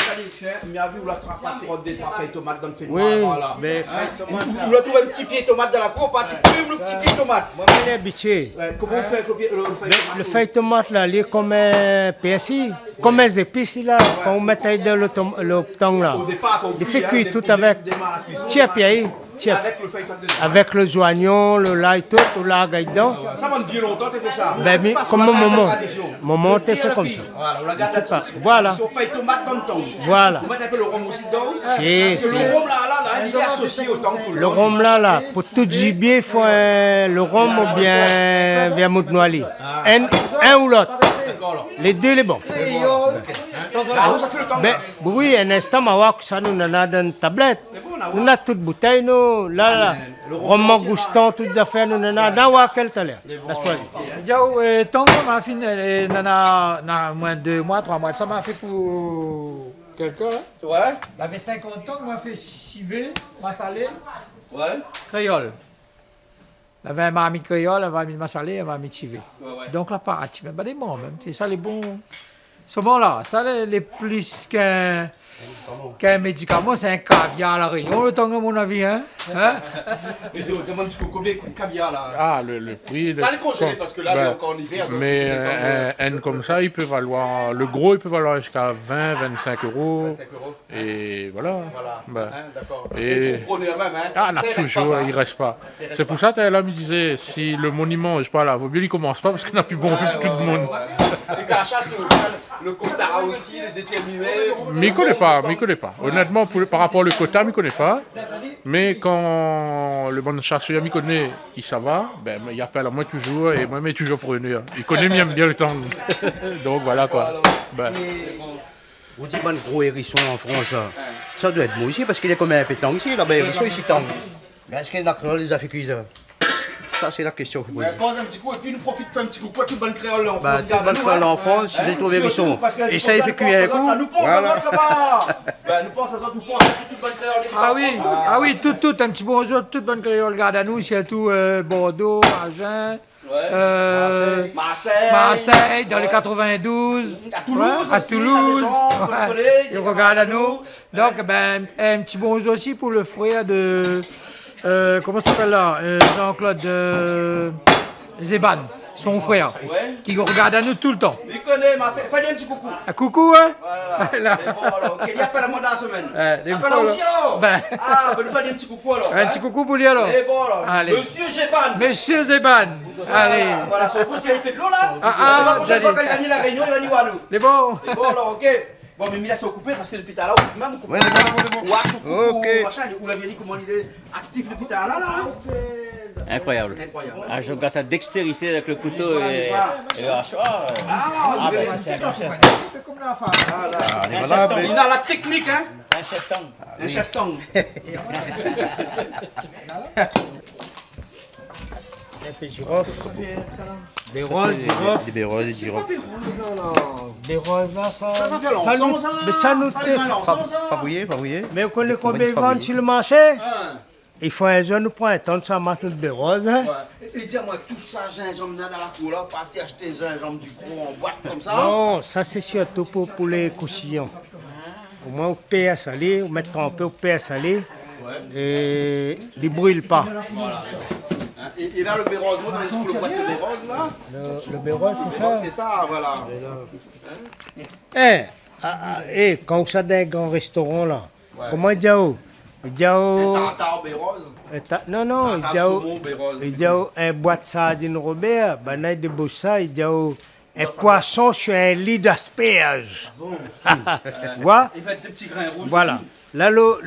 m'a vu où la trace des trois feuilles tomates dans le fait. Oui, voilà. mais feuilles tomates. Vous le trouvez un petit pied tomate dans la cour, pas le petit pied tomate. Moi, je l'ai habitué. Comment on fait avec le feuille tomate? Le feuille tomate, là, il est comme un persil, comme un épices, là, quand on met dans le temps, là. Au départ, quand on Il fait cuit, cuire hein, tout dès- avec. dès- démarre la cuisson, Tiens, puis, avec le feuille tomate dedans. avec le oignon, le lait, tout là, dedans. Ça m'a vieux longtemps, tu fait ça. Ben, mais Parce comme qu'on a mon la maman. tradition. Maman, t'es fait comme ça. Voilà, on la garde la pas. tradition. Voilà. Sur feuille tomate dans le temps. Voilà. On met un peu le rhum aussi dedans. Si, Parce que si. le rhum là, il est associé au temps que Le rhum là, pour tout gibier, il faut le rhum ou bien vermouth noili. Un ou l'autre. Les deux, les bons. Là, ça fait le temps. Ben, oui, un instant, ma voix, ça nous en a dans une tablette. Nous avons toute bouteille, nous. Là, rhum gustant, toutes les affaires, nous en a dans quel talent. La choisi. Diao, tant que m'a fait, na moins 2 mois, 3 mois, ça m'a fait pour quelqu'un. Ouais, Il avait 50 ans, m'a fait civet, m'a salé, ouais. créole. Il avait un mamie créole, un mamie m'a salé, un mamie civet. Ouais. Donc la partie, mais des bons même, c'est ça les bons. Ce bon-là, ça les plus qu'un médicament, c'est un caviar à la Réunion, le temps à mon avis, hein? Et donc, demande un petit peu combien de caviar là. Ah, le prix. Ça les congeler parce que là, on est encore en hiver. donc Mais c'est le temps un N comme ça, il peut valoir. Le gros, il peut valoir jusqu'à 20, 25 euros. 25 euros. Et voilà. Voilà. Ben, Hein, d'accord. et- Et trop prenez même, hein. Ah, là, Ça, il reste toujours, pas, ça. il reste pas. C'est pour ça que là, me disait, si le monument, je sais pas là, vaut mieux il commence pas parce qu'il n'y a plus bon, plus de monde. Et qu'à la chasse, le quota aussi, il est déterminé. Mais il connaît pas, Honnêtement, par rapport au quota, il connaît pas. Mais quand le bon chasseur m'y connaît, ça va, ben, il appelle à moi toujours et moi, il est toujours preneur. Il connaît bien le temps. Donc voilà quoi. Ben, Vous dites un gros hérisson en France, ça doit être bon ici parce qu'il est comme un pétanque ici, là-bas, hérisson ici, tangue. Mais est-ce qu'il y a les a fait cuire? Ça, c'est la question que vous posez. Pose un petit coup et puis nous profite de faire un petit coup. Quoi, toute bonne créole en France. Bah, toute bonne créole en France, si vous trouvez hérisson. Et ça, il fait cuire un coup. Nous pensons à Voilà. autres là-bas. Ben, nous pensons à autres, nous pensons à toute bonne créole. Ah oui, tout, un petit bonjour, toute bonne créole, regarde à nous, surtout Bordeaux, Agen, Marseille, dans les 92, À Toulouse. à aussi, Toulouse, il y a des gens, ouais, vous connaissez, ils regardent à nous. Donc, ben, un petit bonjour aussi pour le frère de, comment ça s'appelle là, Jean-Claude Zéban, son frère, Ouais. qui regarde à nous tout le temps. Il connaît, fais-lui un petit coucou. Ah, coucou, hein? Voilà. Et bon, alors, ok, il appelle à moi dans la semaine. les Appelle bons, aussi alors. Ben. Ah, ben nous faire un petit coucou alors. Un petit coucou pour lui alors. Et bon alors. Allez. Monsieur Géban. Monsieur Zéban, allez. Voilà, son goût, il fait de l'eau là. Ah, La prochaine fois allez. qu'elle gagne la réunion, il va nous voir nous. Les bons. Et bon alors, ok. Bon, mais Mila s'est occupé parce que le pétard là, même occupé. Ouais, c'est bon. Wash, Ok. machin, où la vieille, comment il est actif le pétard là, là. Incroyable. Incroyable. Ah, je regarde sa dextérité avec le couteau et le hachoir. Ah, Ben, c'est un grand chef. Comme la femme. Un chef tong. il a la technique, hein. Un chef tong. Un chef tong. Un peu de girofle. Des roses, girofle. Des béroses, des girofles. Des roses là, ça. Ça fait longtemps, ça nous, ça. mais ça nous Ça fait. fait longtemps, ça. Fabouillé. Mais vous connaissez combien ils Fabrique. vendent sur le marché? Hein. Il faut un jeune, nous prend un temps de ça, marche des roses. Hein? Ouais. Et dis-moi, tout ça, gingembre là dans la cour là, partir acheter gingembre du gros en boîte comme ça. Non, ça c'est surtout pour les coussillons. Au moins, au pain à saler, on met trempé au pain à saler. Et ils ne brûlent pas. Hein. Et là, le bérose, moi, dans le boîte de bérose là. Le béro, c'est ça. C'est ça, voilà. Quand ça dans un grand restaurant là, comment il dit où? Il dit où? Tartare bérose. Non, non, il dit où? Saumon bérose. Il dit où un boîte de sardines Robert, ben là, il débouche ça, il dit où? Un poisson sur un lit d'asperges. Voilà. Il fait des petits grains rouges. Voilà. Là, le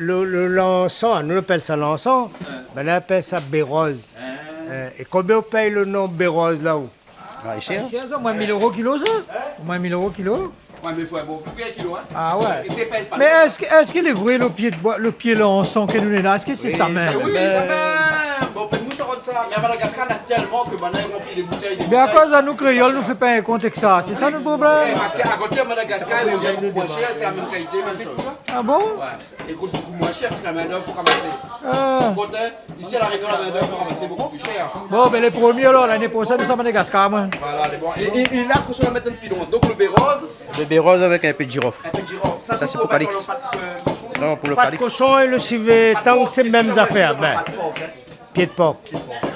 l'encens, nous on appelle ça l'encens, ben là, on appelle ça bérose. Et combien on paye le nom bérose là-haut? Ah, il cher. C'est ça, au moins 1000 euros kilo, ça? Au moins 1000 euros kilo? Ouais, mais il faut un bon bouquet kilo, hein. Ah ouais. Parce que c'est pèse pas. Mais est-ce qu'il est vrai le pied de bois, le pied là en sang que nous est là? Est-ce que c'est sa main? Oui, ça fait. Bon, puis nous, ça rentre ça. Mais à Madagascar, on a tellement que maintenant, ils remplit les bouteilles. Mais à cause de nous, créoles, nous fait pas un compte avec ça. C'est ça le problème? Parce qu'à côté de Madagascar, il y a beaucoup moins cher, c'est la même qualité, même chose. Ah bon? Ouais. Et coûte beaucoup moins cher parce que la main-d'œuvre pour ramasser. Par contre, ici à la Réunion, la main-d'œuvre pour ramasser beaucoup plus cher. Bon, ben les premiers, alors, l'année prochaine, nous sommes à Madagascar, moi. Voilà, les bons. Et là, qu'on se va mettre un pilon. Donc le bérose. Le baie rose avec un peu de girofle. Un peu de girofle. Ça, c'est pour pour Calix. le cochon. Non, pour le Pas de Calix. cochon et le civet, tant que c'est les mêmes affaires. Ben, pied de porc.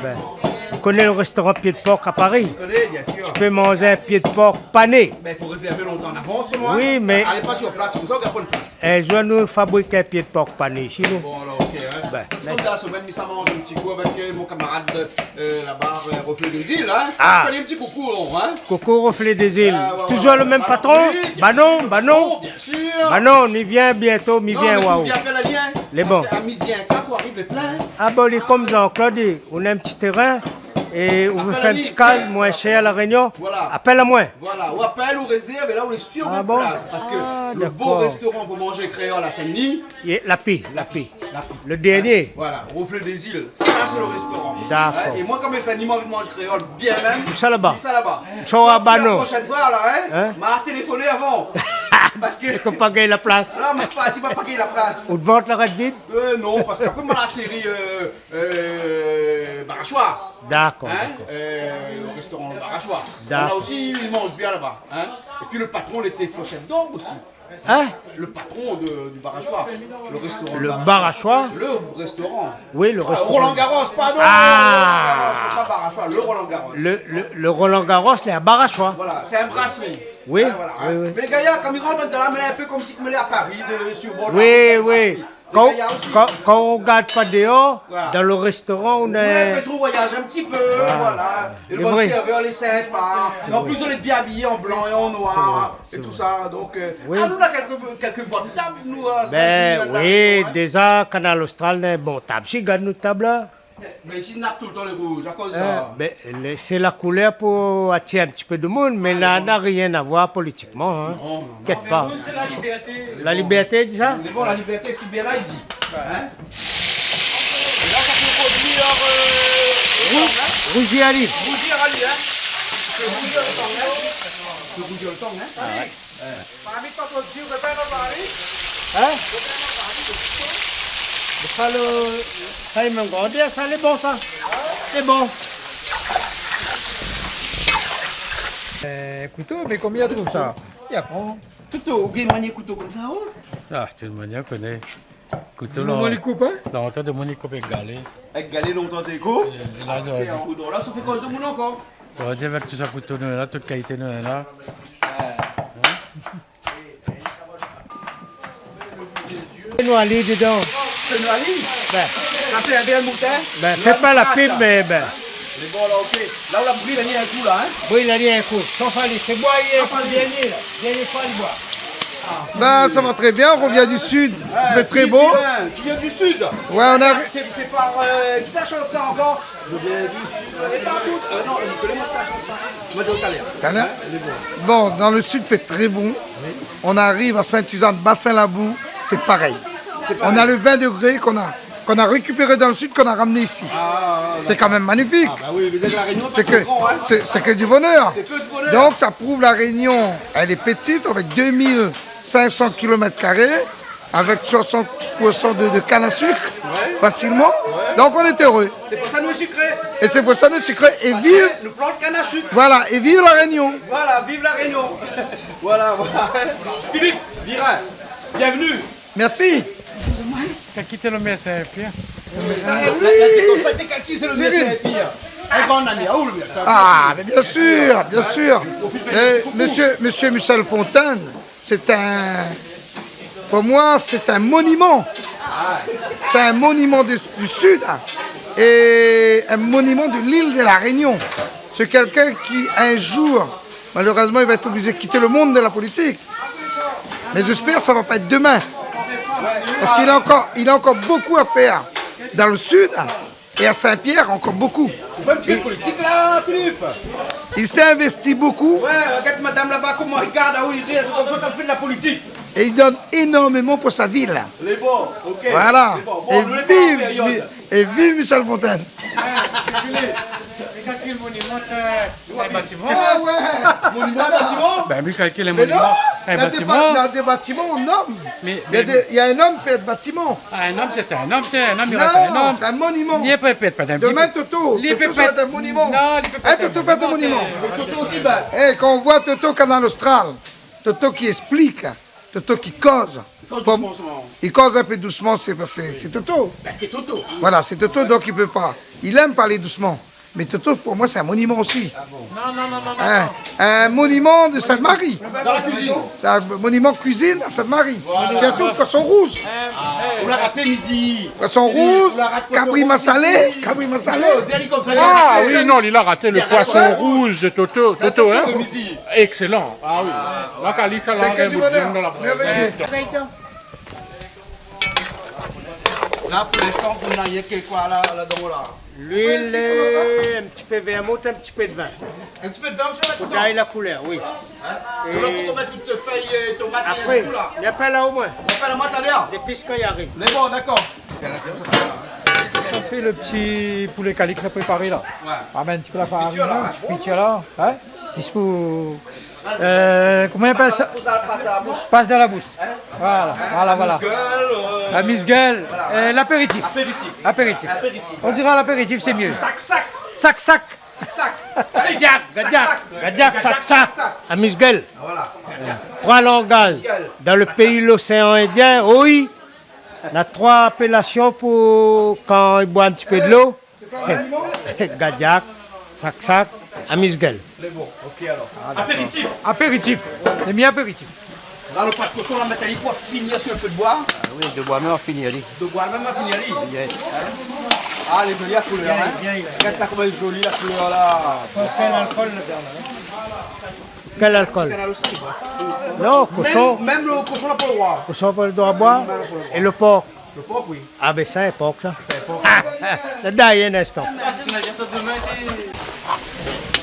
Ben, vous connaissez le restaurant Pied de porc à Paris? Je connais, bien sûr. Tu peux manger un pied de porc pané. Mais il faut réserver longtemps en avance, moi. Oui, mais- Allez pas sur place, vous avez pas une place. Je dois nous fabriquer un pied de porc pané chez nous. Bon, alors, ok. Hein. Ben, C'est comme ça, la semaine, mais ça mange un petit coup avec mon camarade là-bas, Reflet des îles. Hein. Ah. Je connais un petit coucou, hein. Coco reflet des îles. ouais, Toujours ouais. le même Ah, patron? oui, bien Bah non, bah non. Bon, bien sûr. Bah non, on y vient bientôt, on y Non, vient, mais si waouh. vous bien fait la lien. Les Parce bons. qu'à midi, un cas, pour arriver plein. Ah bon, les comme Jean-Claude, on a un petit terrain et on veut Appelle faire un Ali. petit calme moins cher à la Réunion. Voilà. Appelle à moi. Voilà, ou appelle ou réserve, et là on est sûr Ah de bon? place. Parce que Ah, le beau d'accord. restaurant pour manger créole à Saint-Denis, Et la paix. Le dernier. voilà, Reflet des îles, ça c'est le restaurant. D'accord. Hein, et moi, comme les animaux envie de manger créole bien même, Où ça là-bas? dis ça là-bas. Ciao à Sauf que Bano. la prochaine fois, là, Hein? m'a téléphoné avant. Parce que. Et qu'on pas gagner la place. Là, tu vas pas gagner la place. Ou devant la reste vide? Non, parce qu'après, on a atterri Barachois. D'accord. Hein, au restaurant Barachois. D'accord. On a aussi, ils mangent bien là-bas. Hein. Et puis le patron, il était Flochette d'Orgue aussi. Hein? Le patron du Barachois. Le restaurant. Le Barachois? Le restaurant. Oui, le restaurant. Roland Garros, pardon. Ah. Roland Garros, pas Barachois, le Roland Garros. Le Roland Garros, c'est à Barachois. Voilà, c'est un brasserie. Oui, Hein, voilà, hein. oui, oui. Mais les gars, quand ils rentrent dans là, mais un peu comme si ils allaient à Paris, sur bord de la- Oui, la oui. brasserie. Quand, Les gars aussi. quand on regarde pas dehors, Voilà. dans le restaurant, on Ouais, est... peut-être on voyage un petit peu, voilà. Et le C'est bon vrai. serveur les sympa. En plus, on est bien habillés en blanc et en noir et tout ça. Donc, Oui. nous, on a quelques bonnes tables, nous. à Ben Saint-Denis, là, oui, hein. déjà, Canal Austral, n'est bon table. Si regarde nos tables là, Mais ici, on a tout le temps les rouges, à cause de hein, ça. ben, c'est la couleur pour attirer un petit peu de monde, mais là, n'a rien à voir politiquement. Hein. Inquiète pas. C'est la liberté. La liberté, dis ça? Mais bon, la liberté, c'est bien là, il dit. Hein? Et là, ça peut conduire. Rougier Ali. Rougir à lui, hein? C'est rougir le temps, hein? C'est rougir le temps, hein? Hein? Ça, il me garde, ça, c'est bon, ça. C'est bon. Couteau, mais combien trouve ça? Il y a pas. Couteau, vous maniez couteau comme ça, oh? Ah, tout le monde connaît. Couteau, Vous m'en les coupez? là, on t'a de mon écope égalé. Avec galé longtemps d'écho. Là, C'est un coup d'or. Là, ça fait quoi de mon encore? on va dire avec tout ça couteau, nous, là, toute qualité, nous, là. Nous aller dedans. C'est une aligne? Ben, Ça, c'est un bien mouton? ben, fais pas la pipe, mais ben. Mais bon, là, ok. Là, on a pris, il a mis un coup, là, hein? Oui, il a rien un coup. Sans aller, c'est boire, il est pas le dernier, là. Dernier fois, il boit. Ben, ça va très bien, on revient du sud, il fait très beau. Tu viens du sud? Ouais, on a... C'est par. Qui ça chante ça encore? Je viens du sud. Et partout. Non, Nicolas, ça chante ça. Moi, je vais au Calais. Canard. Bon, dans le sud, il fait très bon. On arrive à Sainte-Suzanne, Bassin-Labou, c'est pareil. On a le 20 degrés qu'on a récupéré dans le sud, qu'on a ramené ici. C'est quand même magnifique. Bah oui, vous êtes à la Réunion, C'est que, grand, hein? c'est que du bonheur. C'est que du bonheur. Donc ça prouve la Réunion, elle est petite, avec 2500 km², avec 60% de canne à sucre, facilement. Donc on est heureux. C'est pour ça nous est sucré. Et c'est pour ça nous sucré. Et vive, Nous plantons canne à sucre. voilà, et vive la Réunion. Voilà, vive la Réunion. Voilà. Philippe, Virin, bienvenue. Merci. T'as quitté le maire Saint-Pierre? Comme ça, t'es calqué, c'est le mieux, c'est le pire. Un grand ami, ah où le mieux? Ah, mais bien sûr, bien sûr. Monsieur Michel Fontaine, c'est un, pour moi, c'est un monument. C'est un monument du Sud hein, et un monument de l'île de la Réunion. C'est quelqu'un qui, un jour, malheureusement, il va être obligé de quitter le monde de la politique. Mais j'espère que ça ne va pas être demain. Parce qu'il a encore beaucoup à faire dans le Sud hein, et à Saint-Pierre, encore beaucoup. On fait un petit peu de politique là, Philippe. Il s'est investi beaucoup. Ouais, regarde madame là-bas, comment il regarde, où il rit, comme ça, t'as fait de la politique. Et il donne énormément pour sa ville. Les bons, ok. Voilà. Les bons. Bon, nous, on est pas en période. Et vive Michel Fontaine. calcule le monument, un bâtiment. Ah ouais. Monument, bâtiment. Ben, lui calcule un Mais non, monument, un il y a bâtiment. dans des bâtiments, on nomme. Mais, Il y a un homme qui fait de bâtiment. un homme, c'est un homme, il reste un Non, homme. c'est un monument. Il peut pas d'un Demain, Toto, Il peut Toto pas- c'est un monument. Non, il peut pas Hein, être un Toto fait un monument, monument. Toto aussi, ben. Eh, quand on voit Toto Canal Austral, Toto qui explique, Toto qui cause. Il cause un peu doucement, c'est parce que c'est Toto. Ben, c'est Toto. Voilà, c'est Toto, donc il peut pas. Il aime parler doucement. Mais Toto, pour moi, c'est un monument aussi. Non. Un monument de Sainte-Marie. Dans la cuisine. C'est un monument cuisine à Sainte-Marie. C'est tout, poisson rouge. On l'a raté midi. Poisson rouge, cabri massalé. Cabri massalé. Comme ça, Ah oui, non, il a raté le poisson rouge de Toto. Toto, hein? Excellent. Ah oui. La qualité, là, C'est que du bonheur. Merveilleux. là, pour l'instant, on a quelque quoi là, dans là. L'huile, un petit peu de vermouth, un petit peu de vin. Un petit peu de vin sur la Pour couleur. tailler la couleur, oui. Et là, pour mettre toutes les feuilles, tomates, Après, et tout là. il n'y a pas là au moins. On fait la moite à l'air. Depuis ce qu'il arrive. Mais bon, d'accord. On fait le petit poulet calique préparé là. Ouais. Ramène un petit peu la farine, là, un petit friture là. Hein? Petit peu. Comment on appelle ça? Passe dans la bouche. Voilà. La misgueule. L'apéritif. Apéritif. On dira l'apéritif, c'est mieux. Sac. Sac. Allez, Gadiak, sac. À Misguel. Trois langages. Dans le pays de l'océan Indien, oui. On a trois appellations pour quand il boit un petit peu de l'eau. Gadiak, sac, à Misguel. C'est bon, ok alors. Apéritif. Apéritif. Les mi-apéritif. Dans le pâte cochon, on va mettre à pour finir sur le feu de bois. Oui, de bois, mais on finit. De bois même à finir. Ah, les jolies la couleur. Regarde ça comme elle est jolie la couleur là. Quel alcool Quel alcool Non, cochon. Même le cochon n'a pas le droit. Cochon pas le droit à boire. Et le porc. Le porc, oui. Ah ben c'est un porc ça. Le dernier instant.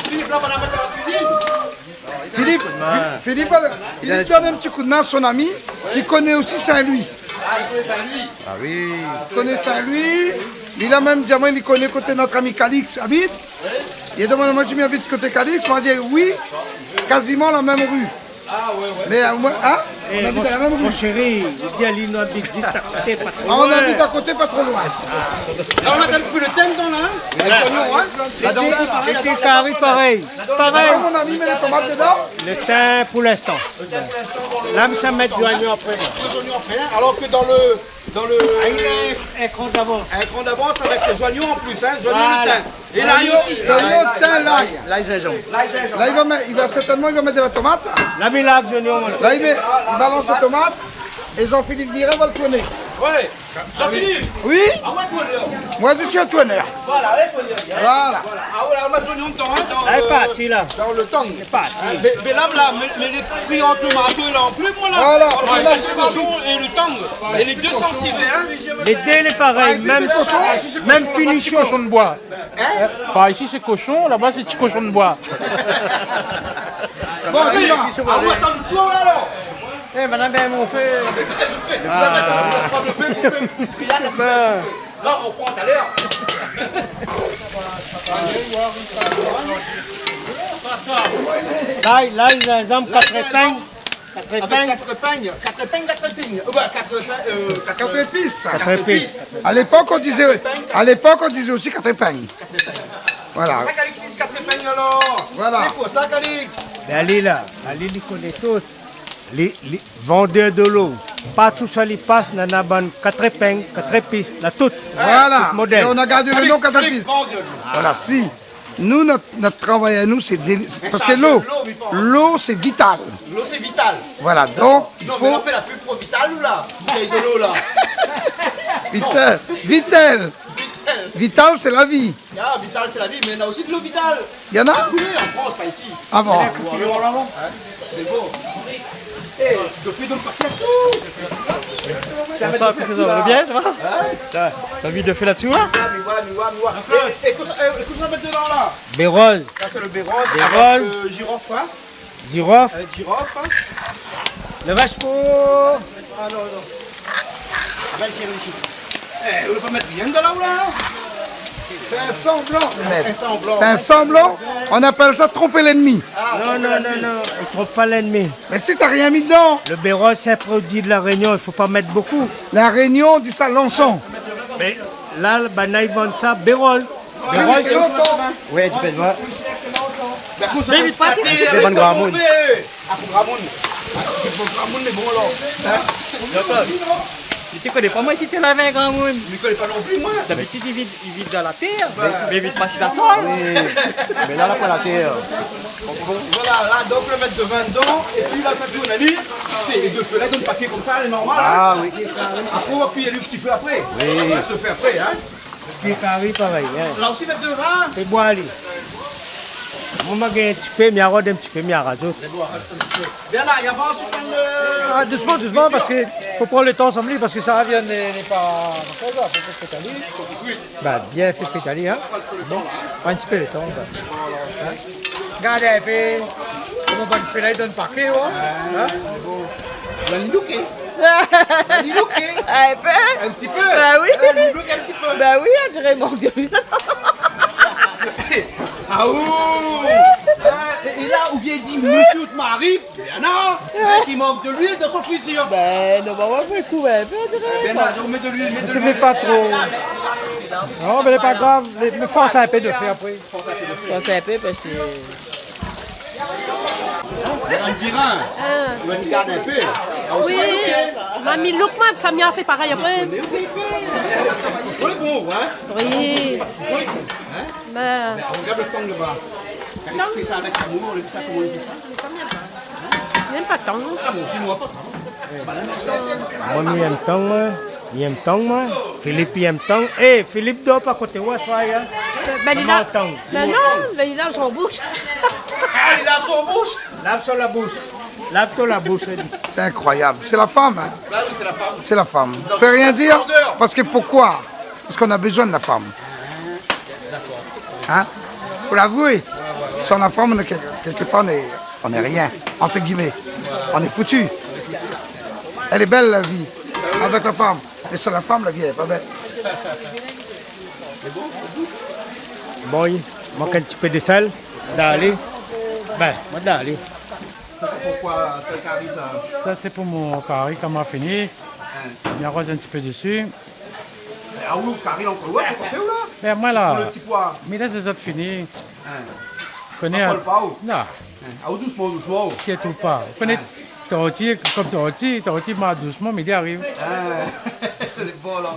Philippe, là, on va la mettre dans la cuisine. Philippe donne un petit coup de main à son ami qui connaît aussi Saint-Louis. Ah, il connaît ça lui. Ah oui. Il connaît Saint-Louis. Il a même dit, moi, il connaît côté notre ami Calix habite. Il a demandé, moi, je m'habite côté Calix. On a dit oui, quasiment la même rue. Ah, ouais. Mais moi, hein, on habite à la même Mon rue. chéri, il dit à l'île habite juste à côté, pas trop Ah, on loin. habite à côté, pas trop loin. Là, on a un petit peu le thème dans là. Avec l'oignon, hein. La danse, Et puis carré pareil. Pareil. Mon ami met les tomates dedans. Le thym pour l'instant. Là, ça met du oignon après. les oignons après. Alors que dans le Un cran d'avance. un cran d'avance avec les oignons en plus, hein. Les oignons Voilà. de thym. Et l'ail aussi. L'oignon, le thym, l'ail. Là, gingembre. L'ail gingembre. Là, il va certainement il va mettre de la tomate. La mélange d'oignon. Là, il balance la tomate. Et Jean-Philippe Viret va le tourner. Ouais. Jean-Philippe. Oui, Ah ouais, toi, là. moi, je suis un tourneur. Voilà, allez, toi, là. Voilà. Voilà. Ah ouais, on va mettre les oignons dedans, hein. Elle est partie là. Dans le tang. Partie. Mais là, mais les prix entre le marteau là en plus, moi là. Voilà. Entre le cochon et le tang. Et les deux sensibles, hein. Les deux, les pareils. Même même Petit punition. cochon de bois. Bah, ici c'est cochon, là-bas c'est petit cochon de bois. Bon, on y va. Ah ouais, attends, toi là, alors. Eh, madame, ben, mon frère. On prend le feu pour faire. Là, on prend à l'air. Là, ils ont un exemple 4 épingles. 4 Avec épingles. 4 épingles. 4 épingles, 4 épingles. Ouais, 4 Quatre épices. 4 épices. À l'époque, on disait aussi quatre épingles. Voilà. Ça, Calix, 4 épingles alors. Voilà. C'est quoi ça, Calix? Mais Ali là, Ali il connaît tout. Les vendeurs de l'eau. Pas tout ça, ils passent dans la bonne 4 épingles, 4 épices, là tout. Voilà. Tout modèle. Et on a gardé le nom quatre Calix, épices. prends, Dieu. Voilà, si. Nous, notre travail à nous, c'est parce que l'eau, c'est vital. L'eau, c'est vital. Voilà, donc il Non, mais on faut fait la pub pour Vital ou là? Bouteille de l'eau là. vital. Vital, c'est la vie. Ah, Vital, c'est la vie, mais il y en a aussi de l'eau Vital. Il y en a? Oui, en France, pas ici. Ah bon? C'est beau. Eh, je fais donc partir là-dessous. Ça va bien, ça va? T'as envie de faire là-dessus là? Et qu'est-ce qu'on va mettre dedans là? Bérol, Ça, c'est le béron. Bérol. Avec girofle, hein. girofle, Avec girofle. Hein. le vache pour. Ah non, non. Eh, on ne peut pas mettre rien dedans là ou là? C'est un semblant de mettre. Un semblant. C'est un semblant. On appelle ça tromper l'ennemi. Non, non, non, non, on ne trompe pas l'ennemi. Mais si t'as rien mis dedans. Le béros, c'est un produit de la Réunion, il ne faut pas mettre beaucoup. La Réunion dit ça l'encens. Mais là, ben, ils vendent ça béros. Béros, c'est l'encens. Oui, tu peux le voir. Mais vite pas, C'est bon gramoun. Ah, pour gramoun. C'est pour gramoun, mais bon alors. Tu connais pas moi si tu l'avais un grand monde. Je ne connais pas non plus, moi. D'habitude, il vit dans la terre. Mais vite pas si la toile. Mais là, pas la terre. Voilà, là, donc le mettre de vin dedans, et puis là, ça fait on a mis, c'est les deux feux là, ils donnent le papier comme ça, les normales. Ah oui. Après, on va appuyer le petit feu après. Oui. On va se le faire après, hein. Puis carré, pareil. Hein. Là aussi, mettre de vin. Et bois, allez. Moi, je un petit peu, mais un petit peu, mais Bien là, il y a pas ensuite Ah, doucement, doucement, parce qu'il faut prendre le temps ensemble, parce que ça vient n'est pas... Ben, bien fait fétali, hein. Bon, un petit peu le temps. Ben. Hein? Regardez un peu, comment on fait là, il donne parquet, hein. On va le looker. On va le looker. Un petit peu. Bah oui. On va le looker un petit peu. Bah oui, on dirait manque de lui. Ah ouh. Et là, où vient dit Monsieur de Marie, non, qui manque de l'huile dans son friture. Ben non, on va faire couper un peu, on dirait. Ben là, on met de l'huile, Ne fais pas trop. Non, mais c'est pas grave, mais force un peu de faire après. Force un peu parce que... Un guirin, tu vas nous garder un peu. Oui, mamie Loukma, ça m'y a fait pareil après. On est bon, hein. Oui. Ben... Regarde le temps là-bas. Quand il fait ça avec amour, on fait ça comment on fait ça? Même pas tant. Ah bon, chinois pas ça. moi, il aime tant, moi. Il aime tant, moi. Philippe, il aime tant. Eh, Philippe doit pas côté où, soir, hein. Ben il a... Ben non, ben il a son bouche. Ah, il a son bouche. Lave sur la bouche. Lave-toi la bouche, elle dit. C'est incroyable. C'est la femme. Hein. Bah oui, c'est la femme. C'est la femme. On ne peut rien dire. Parce que pourquoi? Parce qu'on a besoin de la femme. Hein? Faut l'avouer. Sans la femme, quelque part, on n'est rien. Entre guillemets. On est foutu. Elle est belle, la vie. Avec la femme. Mais sans la femme, la vie, elle n'est pas belle. Bon, il manque un petit peu de sel. D'aller. Ben, moi d'aller. Ça, c'est pourquoi tel carré, ça. Ça, c'est pour mon carré, quand m'a fini. Il arrose un petit peu dessus. Ah oui, carré, encore. Ouais, pourquoi fait ou là? Ben, moi, là. Pour le petit pois. Mais là, c'est autres fini. Ça colle pas ou? Non. Ah oui, doucement, doucement. C'est tout pas. Vous connaissez Toroti, comme Toroti m'a doucement, mais il arrive. C'est bon, là.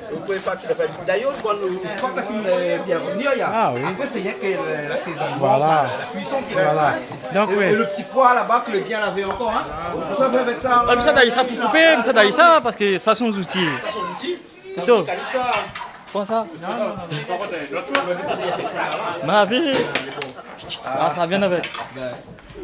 Vous pouvez pas qu'il a fait. D'ailleurs, quand le film vient revenir, il y a. Ah oui. Après, c'est rien que la saison. Voilà. La cuisson qui reste. Voilà. Donc, Et oui. le petit pois là-bas que le bien lavé encore, hein. Ça fait avec ça. Ah, mais ça d'ailleurs ça pour couper, mais ça d'ailleurs ça parce que ça sont des outils. Ça, son outil. Plutôt. Ça. Quoi ça? Ma vie. Ah, ça vient avec.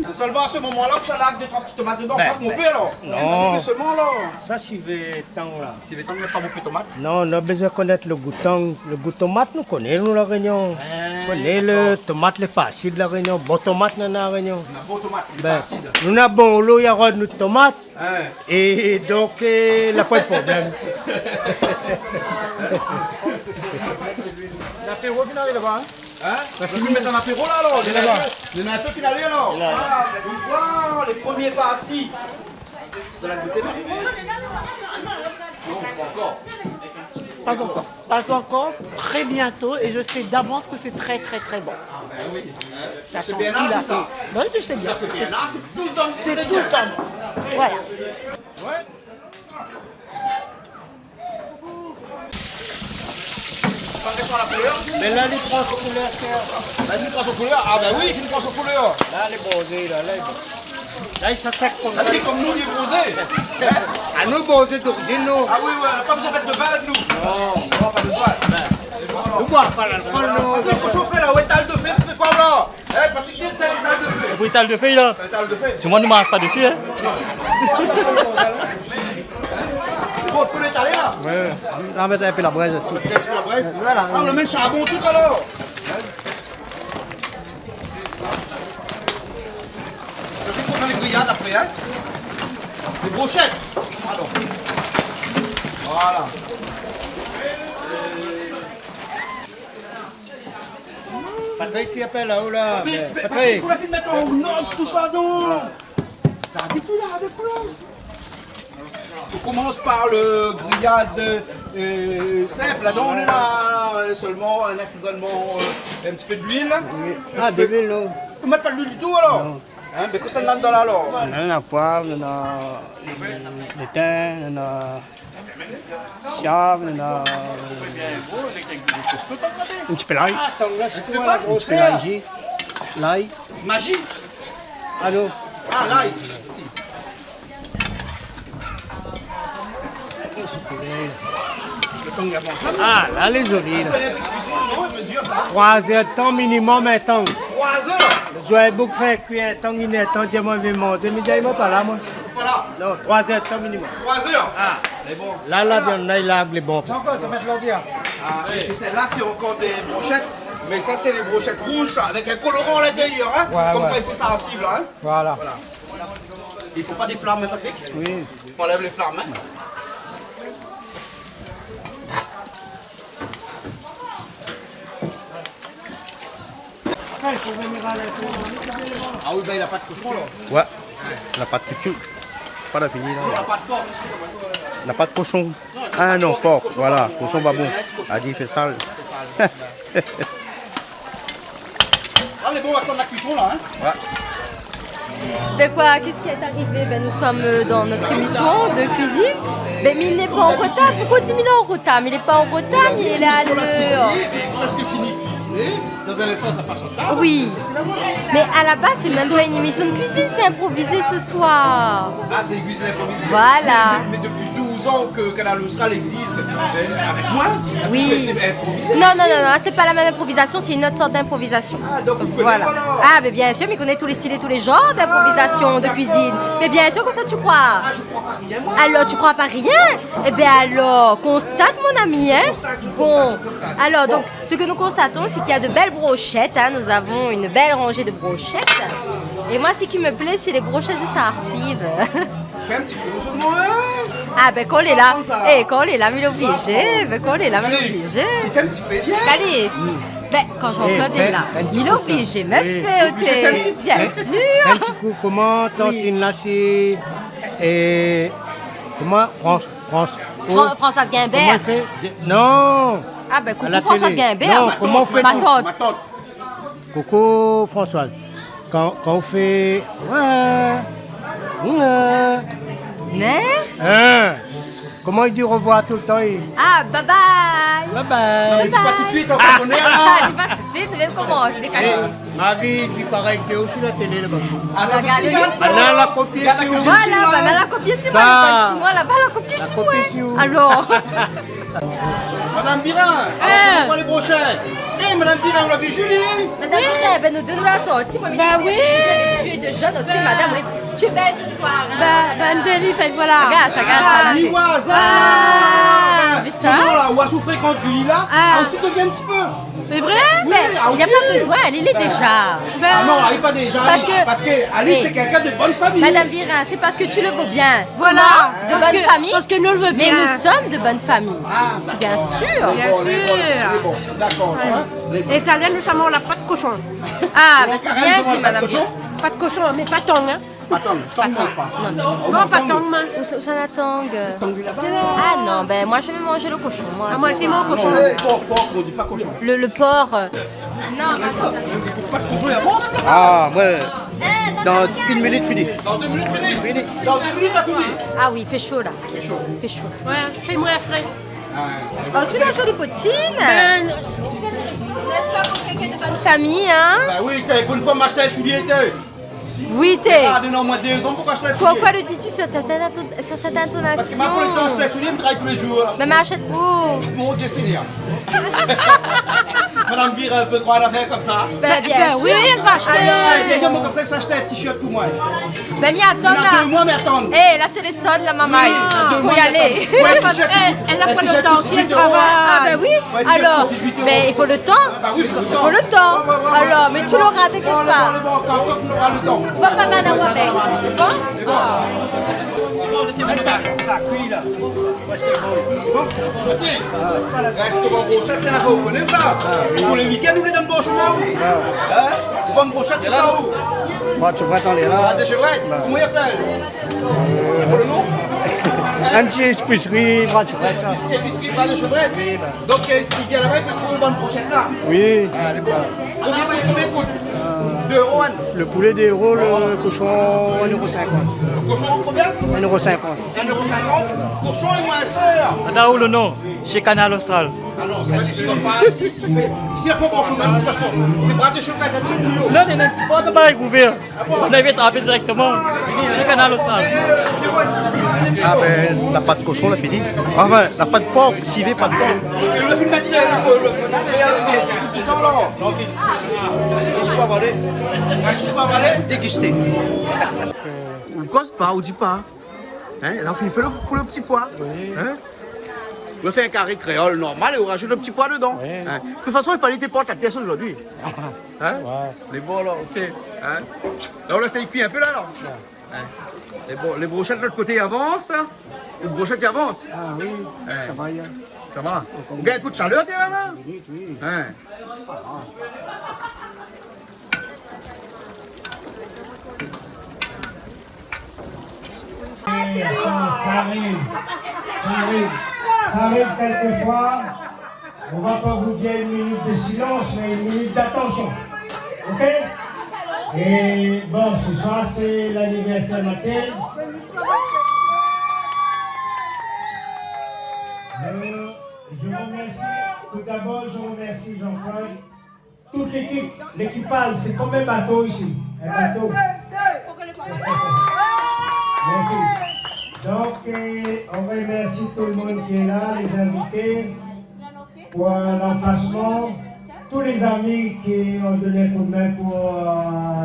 C'est seulement à ce moment-là que ça largue des 3 petites tomates dedans. Pas mon père, là. Non. Un petit peu seulement, là. Ça, c'est le temps, là. Si les temps n'est pas beaucoup de tomates. Non, on a besoin de connaître le goût temps. Le goût tomate, nous connaissons la Réunion. On connaît le tomate, le pas acide de la Réunion. Bon tomate, dans la Réunion. On a beau tomate, il est Ben, pas acide. nous avons bon l'eau, il y aura de tomate. Hein. Et donc, il n'y a pas de problème. L'apéro final là-bas, hein. Hein? Parce que vous mettez un apéro là alors. Il y en a un peu finalé alors. Ah, ben vous voir les premiers partis. Vous allez goûter maintenant? Non, pas encore. Pas encore. Pas encore. Très bientôt. Et je sais d'avance que c'est très très très bon. Ah ben oui. Ça C'est sent bien tout là, la ça. Oui, je sais bien. Ça c'est bien là, c'est tout le temps. C'est tout le temps bon. Voilà. Ouais. Pas question à la couleur. Mais là, il prend son couleur. Là, il prend son couleur. Ah ben oui, il prend son couleur. Là, les bronzés, là. Là, il s'assèque comme Là, il est comme nous, il est bronzé. Ah, nous, bronzés d'origine, nous. Ah oui, oui, on n'a pas besoin de mettre de vin avec nous. Non, pas besoin. Nous bois pas l'alcool, nous. Attends, qu'est-ce qu'on fait là? Où est l'étal de feu? Tu fais quoi là? Eh, Patrick, t'es étal de feu. Le bruital de feuilles là. Étal de feu. Si moi ne mange pas dessus, hein. Bon, il faut l'étaler là. Ouais. On va mettre un peu la braise aussi. La braise. Ah, on le met le charbon tout alors. Il faut faire les grillades après, hein. Les brochettes. Pardon. Voilà. Patrick qui appelle là-haut là. Patrick, vous l'avez fait mettre en note tout ça, non? Ça avec nous là, avec nous. On commence par le grillade simple, là, donc on est là seulement un assaisonnement, un petit peu d'huile. Ah, de l'huile, non. Vous mettez pas de l'huile du tout alors? Hein, mais que ça donne dans là alors? On a la poivre, on a le thym, on a chave, on a un petit peu l'ail. Un petit peu l'ail. L'ail. Magie? Allô? Ah, l'ail. Ah, là, les olives. 3 heures de temps minimum, un temps. 3 heures? Je dois beaucoup faire cuire un temps, il est un temps, moi, je vais monter. Mais je ne pas là, moi. Pas là? Non, 3 heures de temps minimum. 3 heures? Ah, c'est bon. là, la viande, là, il a les bons. Encore, tu vas mettre l'ordi. Et celle-là, c'est encore des brochettes. Mais ça, c'est les brochettes rouges, ça, avec un colorant à l'intérieur, hein? Ouais, comme ouais. quand il fait ça en cible, hein? Voilà. Il ne faut pas des flammes, hein, Patrick? Oui. On enlève les flammes, hein? Ah oui, ben il n'a pas de cochon, là. Ouais, on n'a pas de cochon. Pas la fini là. Il n'a pas de porc. On n'a pas de cochon. Ah non, porc, voilà, cochon pas bon. A dit, il fait sale. Là, les bons, on va attendre la cuisson, là, hein? Ouais. Ben quoi, qu'est-ce qui est arrivé? Ben nous sommes dans notre émission de cuisine. Ben mais il n'est pas en retard. Pourquoi dit il est en retard? Mais il n'est pas en retard, mais il est à l'heure. Presque fini. Dans un instant, ça passe en table. Oui. Mais à la base, c'est même pas une émission de cuisine, c'est improvisé ce soir. Ah, c'est une cuisine improvisée. Voilà. Mais depuis 12 ans que Canal Austral existe, avec moi, Oui. improvisé. Non, non, non, non, c'est pas la même improvisation, c'est une autre sorte d'improvisation. Ah, donc vous connaissez Voilà. pas, alors? Ah, mais bien sûr, mais il connaît tous les styles et tous les genres d'improvisation, de cuisine. Mais bien sûr, comme ça tu crois. Ah, je crois pas rien, moi. Alors, tu crois pas rien? Eh bien alors, constate mon ami, hein? Bon, alors donc, ce que nous constatons, c'est qu'il y a de belles brochettes, hein. Nous avons une belle rangée de brochettes. Et moi, ce qui me plaît, c'est les brochettes de sarcive. Fais un petit peu seulement, hein? Ah ben quand on est là, quand on est là, mais il est obligé. Ben quand on est là, mais il est obligé. Il fait un petit peu bien. Calix, ben quand Jean-Claude est là, il est obligé, même fait bien Un sûr. petit coup, comment Tantine là, c'est. Et. Comment Françoise Françoise Comment Guimbert. elle fait Non. Ah ben À coucou la Françoise télé. Guimbert. Non, comment on fait Ma tout? tante. Coucou Françoise. Quand on fait. Ouais. Hein? Comment il dit au revoir tout le temps? Ah bye bye. Bye bye. Dis pas tout de suite, on va connaître. Ah, dis pas tout de suite, tu viens de commencer. Calix. Ma vie, tu pareil que aussi la télé là-bas. Regarde le Maintenant la copie sur Voilà, ben la copie sur moi, Ça. le code chinois là-bas, la copie sur moi. Alors. Madame Birin, c'est quoi les brochettes? Eh, Madame Birin, on l'a vu Julie? Madame Birin, ben nous deux nous la sortie. Moi, Ben oui. Tu es de jeune, ok, madame. Tu es belle ce soir. Hein? Ben Denis, fait voilà. Regarde ça, regarde ça. Liwaza! Ah, mais ça? Comment là, Oiseau fréquente Julie là? Ah, aussi devient un petit peu. C'est vrai? Mais il n'y a pas besoin, elle est déjà. Ah non, elle n'est pas déjà. Parce que Alice, c'est quelqu'un de bonne famille. Madame Birin, c'est parce que tu le veux bien. Voilà. Comment? De Parce bonne que- famille. parce que nous le veut Mais bien. nous sommes de bonne famille. Ah, Bien sûr. Bien sûr. Bon, d'accord. Hein? Italien, nous sommes, on n'a pas de cochon. Ah, mais c'est bien dit, madame Birin. Pas de cochon, mais pas tong, hein. Attends, mange pas. Non, pas tong, main. Où ça la tangue? Ah non, ben moi je vais manger le cochon. Moi, Ah, ce moi, soir. c'est mon cochon. Porc, on dit pas cochon. Le porc. Non, madame. Pas de cochon, il avance. Ah, ouais. Dans 1 minute fini. Dans 2 minutes, fini. Dans 2 minutes, t'as fini. Ah oui, il fait chaud là. Il fait chaud. Ouais, fais-moi frais. Ensuite, la jolie poutine. N'est-ce pas pour quelqu'un de bonne famille, hein? Bah oui, t'as une bonne fois m'acheter un soulier, t'es. Oui, t'es. Ah, donne-moi moins 2 ans pour acheter un soulier. Pourquoi le dis-tu sur cette intonation? Parce que moi, pour le temps, acheter un soulier, je me travaille tous les jours. Mais m'achète où? Mon Dieu Seigneur. Madame Vire, elle peut croire à faire comme ça. Ben bien sûr. oui, elle va acheter. C'est comme ça que ça achetait un t-shirt pour moi. Ben m'y attends Il y en a là. 2 mois, mais attends. Eh, là c'est les soldes, la maman. Faut y aller. Ouais, t-shirt. Elle n'a un pas le t-shirt temps, coûte si elle 18 euros. travaille. Ah ben oui. Ouais, t-shirt Alors, coûte 18 euros. ben il faut le temps. Bah oui, il faut le temps. Il faut le temps. Alors, mais tu l'auras, t'inquiète pas. Quand on aura le temps. Papa Manawa, ben. C'est bon? Restaurant Brochette, c'est là-bas, vous connaissez ça? pour le week-end, vous les donnez bon chemin? Vous vendez une brochette, c'est ça où? Pas de chevrette, on est là. Ah, des chevrettes? Comment ils appellent? Pour le nom? Un petit épicerie, bras de chevrette, ça. Épicerie, bras de chevrette? Donc, s'il vient là-bas, il peut trouver une bonne brochette là? Oui. Allez, bon. Combien coûte? 2 €, Anne? Le poulet 2 €, le cochon 1,50 €. Le cochon combien? 1,50 €. 1,50 €? Cochon est moins cher. Attends, où le nom? Chez Canal Austral. Ah non, ça ne donne pas ici. Ici, il n'y a pas bon chemin de toute façon. C'est bras de chevrette là-dessus. Là, il y a un petit pot de bail ouvert. On avait attrapé directement. Chez Canal Austral. Ah ben, la pâte de cochon, on l'a fini. Enfin, la pâte de porc, civet, pas de porc. Le film matinal, Donc, je suis pas volé. Je suis pas valé. Déguster. On cause pas, on dit pas. Hein? Là, on fait pour le petit pois. Hein? On fait un carré créole normal et on rajoute le petit pois dedans. Hein? De toute façon, il parlait des portes à personne aujourd'hui. Hein? Les bons là, ok. Hein? Là, on laisse les cuire un peu là, alors. Hein? Les brochettes de l'autre côté avancent. Les brochettes y avancent. Ah oui, ça va. Ça va. On gagne un coup de chaleur, t'es là, là? Oui, oui. Hein? Ça arrive quelquefois. On va pas vous dire une minute de silence, mais une minute d'attention. Ok? Et bon, ce soir c'est l'anniversaire Mathilde. Je vous remercie. Tout d'abord, je remercie Jean-Paul. Toute l'équipe, l'équipage, c'est comme un bateau ici. Un bateau. Merci. Donc, on remercie tout le monde qui est là, les invités, pour l'emplacement, tous les amis qui ont donné un coup de main pour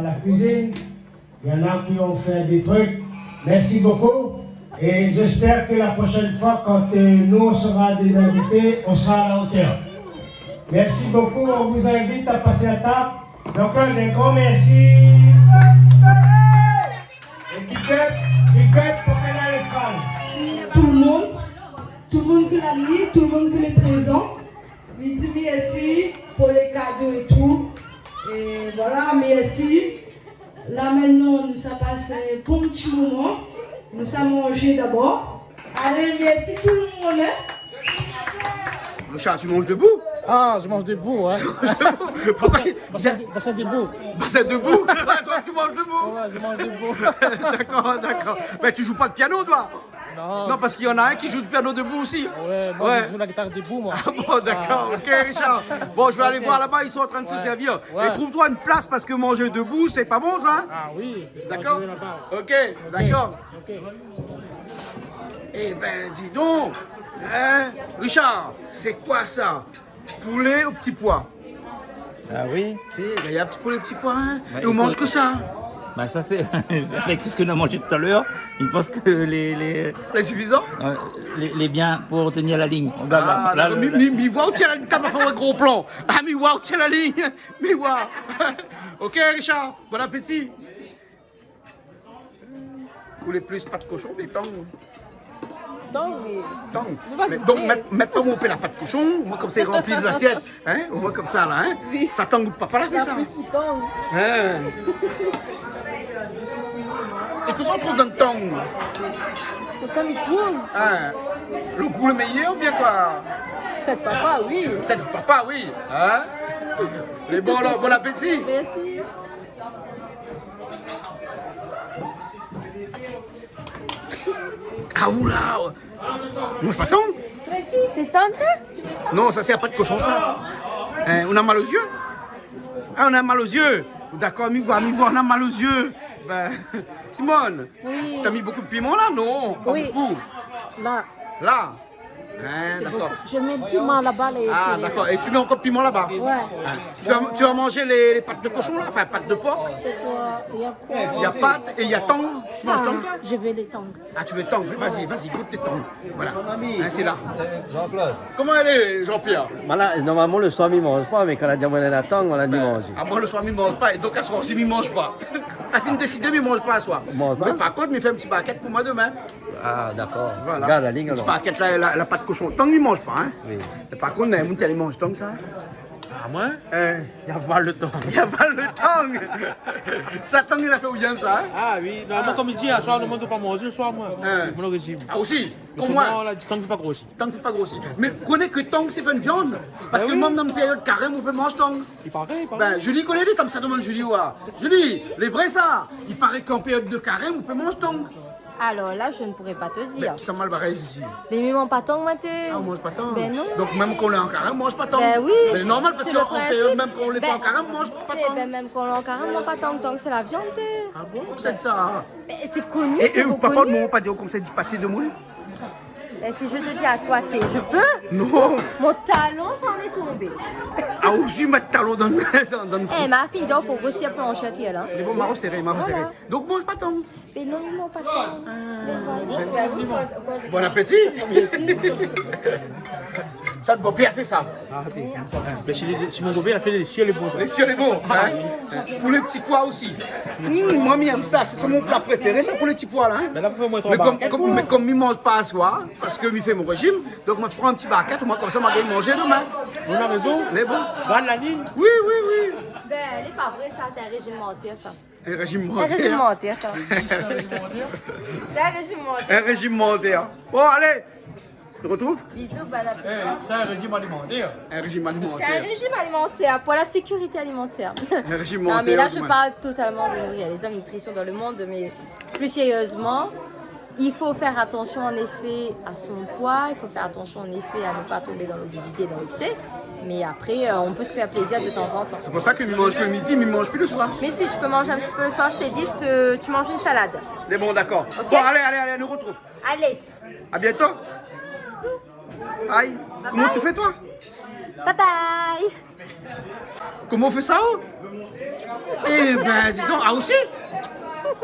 la cuisine. Il y en a qui ont fait des trucs. Merci beaucoup. Et j'espère que la prochaine fois, quand nous, on sera des invités, on sera à la hauteur. Merci beaucoup. On vous invite à passer à table. Donc, un grand merci. Et big up pour Canal Austral. Tout le monde qui l'a mis, tout le monde qui est présent. Je dis merci pour les cadeaux et tout. Et voilà, merci. Là maintenant, nous avons passé un bon petit moment. Nous avons mangé d'abord. Allez, merci tout le monde. Richard, tu manges debout? Ah, je mange debout, ouais. Bassin debout. Bassin debout? Toi, tu manges debout? Ouais, je mange debout. D'accord. Mais tu joues pas de piano, toi? Non, parce qu'il y en a un qui joue du piano debout aussi. Ouais, moi je joue la guitare debout, moi. Ah bon, d'accord, ok Richard. Bon, je vais aller voir là-bas, ils sont en train de se servir. Ouais. Et trouve-toi une place parce que manger debout, c'est pas bon, ça? Ah oui. D'accord? Ok, d'accord. Ok. Eh ben, dis donc, hein? Richard, c'est quoi ça? Poulet au petit pois. Ah oui? Il y a un petit poulet au petit pois, hein? Et on mange que ça? Bah ça c'est, avec tout ce qu'on a mangé tout à l'heure, je pense que C'est suffisant? les biens pour retenir la ligne. Ah, mais waouh, tiens la ligne, t'as pas fait un gros plan. Ah, mais waouh, tiens la ligne. Mais waouh. Ok, Richard, bon appétit. Vous voulez plus pas de cochon, mais tant. Tant. Mais donc, mettre pas mon la pâte de cochon, moi comme c'est rempli les assiettes, hein, au moins comme ça là, hein. Ça tangue papa l'a fait ça. Hein. Et que ça trouve dans le tong? Ça me trouve. Hein. Le goût le meilleur ou bien quoi? C'est papa, oui. C'est papa, oui. Hein? Les bons là, bon appétit. Merci. Ah oula! Mange pas tant? C'est tant ça? Non, ça c'est pas de cochon ça. Hein, on a mal aux yeux? Ah, on a mal aux yeux. D'accord, mi voix, on a mal aux yeux. Ben, Simone, oui. T'as mis beaucoup de piment là, non? Pas oui. Beaucoup. Là. Là? Hein, d'accord. Je mets le piment là-bas. Ah, d'accord. Et tu mets encore de piment là-bas? Ouais. Hein. Tu vas manger les pâtes de cochon là? Enfin, pâtes de porc? C'est quoi? Il y a quoi? Il y a pâtes et il y a tang. Tu manges tang toi? Je vais les tongs. Ah, tu veux tang? Vas-y, goûte tes tongs. Voilà. Hein, c'est là. Jean-Claude. Comment elle est, Jean-Pierre? Normalement, le soir, il ne mange pas, mais quand on a dit on a la tang, on a dit manger. Ah, moi, le soir, il ne mange pas. Et donc, à soir aussi, il ne mange pas. La fin de décider, il ne mange pas à soir. Mais par contre, il fait un petit paquet pour moi demain. Ah, d'accord. Voilà. Regarde la ligne Un petit alors. paquet, la pâte de cochon. Tang, il ne mange pas. Hein. Oui. Mais par contre, il mange tang, ça. Ah, moi il y a pas le temps. Il n'y a pas le temps. Ça tang, il a fait où j'aime ça. Ah oui, normalement, comme il dit, à soir, le monde ne peut pas manger le soir, moi. Mon régime. Ah aussi Pour moi, là, tant que c'est pas grossi. Tant que c'est pas grossi. Mais vous connaissez que tang, c'est pas une viande. Parce que même dans une période carême, on peut manger tang. Il paraît. Ben, Julie connaît les comme ça demande Julie. Ouais. Julie, les vrais ça. Il paraît qu'en période de carême, on peut manger tang. Alors là, je ne pourrais pas te dire. Mais ça mal barré ici. Mais ils mangent pas tant, maté. Ah, on mange pas tant. Ben non. Donc même quand on est en carême, on mange pas tant. Ben oui. Mais normal parce C'est qu'en le principe. période, même quand on n'est pas en Ben, carême, on mange pas tant. Ben même quand on est en carême, on mange pas tant que c'est la viande. Ah bon, c'est ça. Hein. Mais c'est connu, Et c'est papa reconnu. ne m'a pas dit comme ça du pâté de moule. Ben, si je te dis à toi, je peux. Non. Mon talon s'en est tombé. Ah aussi mettre talon dans Eh, ma fille, il faut grossir planchette, là. Mais bon, marron serré, marron serré. Donc mange pas tant. Mais non, non, pas tant. Bon appétit. Ça te va bien fait ça. Mais si mon copain a fait les cieux les bons. Les cieux les bons. Hein? Pour les petits pois aussi. Moi, j'aime ça. C'est mon plat préféré, ça pour les petits pois là. Hein? Mais là, faut moins trop. Mais comme je ne mange pas à soir, parce que je fais mon régime, donc je prends un petit barquette, moi comme ça, je vais manger demain. On a raison. Les bons. Va de la ligne. Oui, oui, oui. Ben, elle est pas vrai, ça, c'est un régime mentaire, ça. Un régime Un mentaire. régime mentaire, ça. C'est un régime mentaire. Un régime mentaire. Bon, allez. Tu retrouves? Bisous, bon appétit. C'est un régime alimentaire. Un régime C'est un alimentaire. régime alimentaire pour la sécurité alimentaire. Un régime Non, mentaire. mais là, je parle totalement de nourrir les hommes, nutrition dans le monde, mais plus sérieusement, il faut faire attention en effet à son poids, il faut faire attention en effet à ne pas tomber dans l'obésité, dans l'excès, mais après, on peut se faire plaisir de temps en temps. C'est pour ça que je mange que le midi, mais je ne mange plus le soir. Mais si tu peux manger un petit peu le soir, je t'ai dit, tu manges une salade. C'est bon, d'accord. Ok. Bon, allez, nous retrouve. Allez, À bientôt. bisous. Aïe. Comment tu fais toi? Bye bye. Comment on fait ça? Oh? Eh ben, dis donc, ah aussi?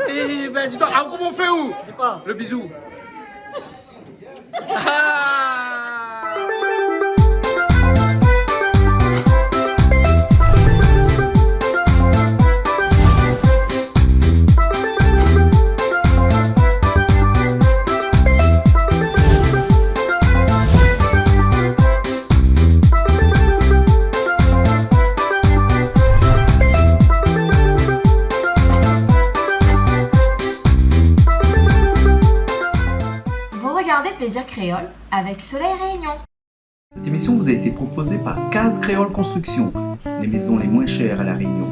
Eh ben, dis donc, ah, comment on fait où? Le bisou. Ah. Vous regardez Plaisir Créole avec Soleil Réunion. Cette émission vous a été proposée par Case Créole Construction, les maisons les moins chères à La Réunion.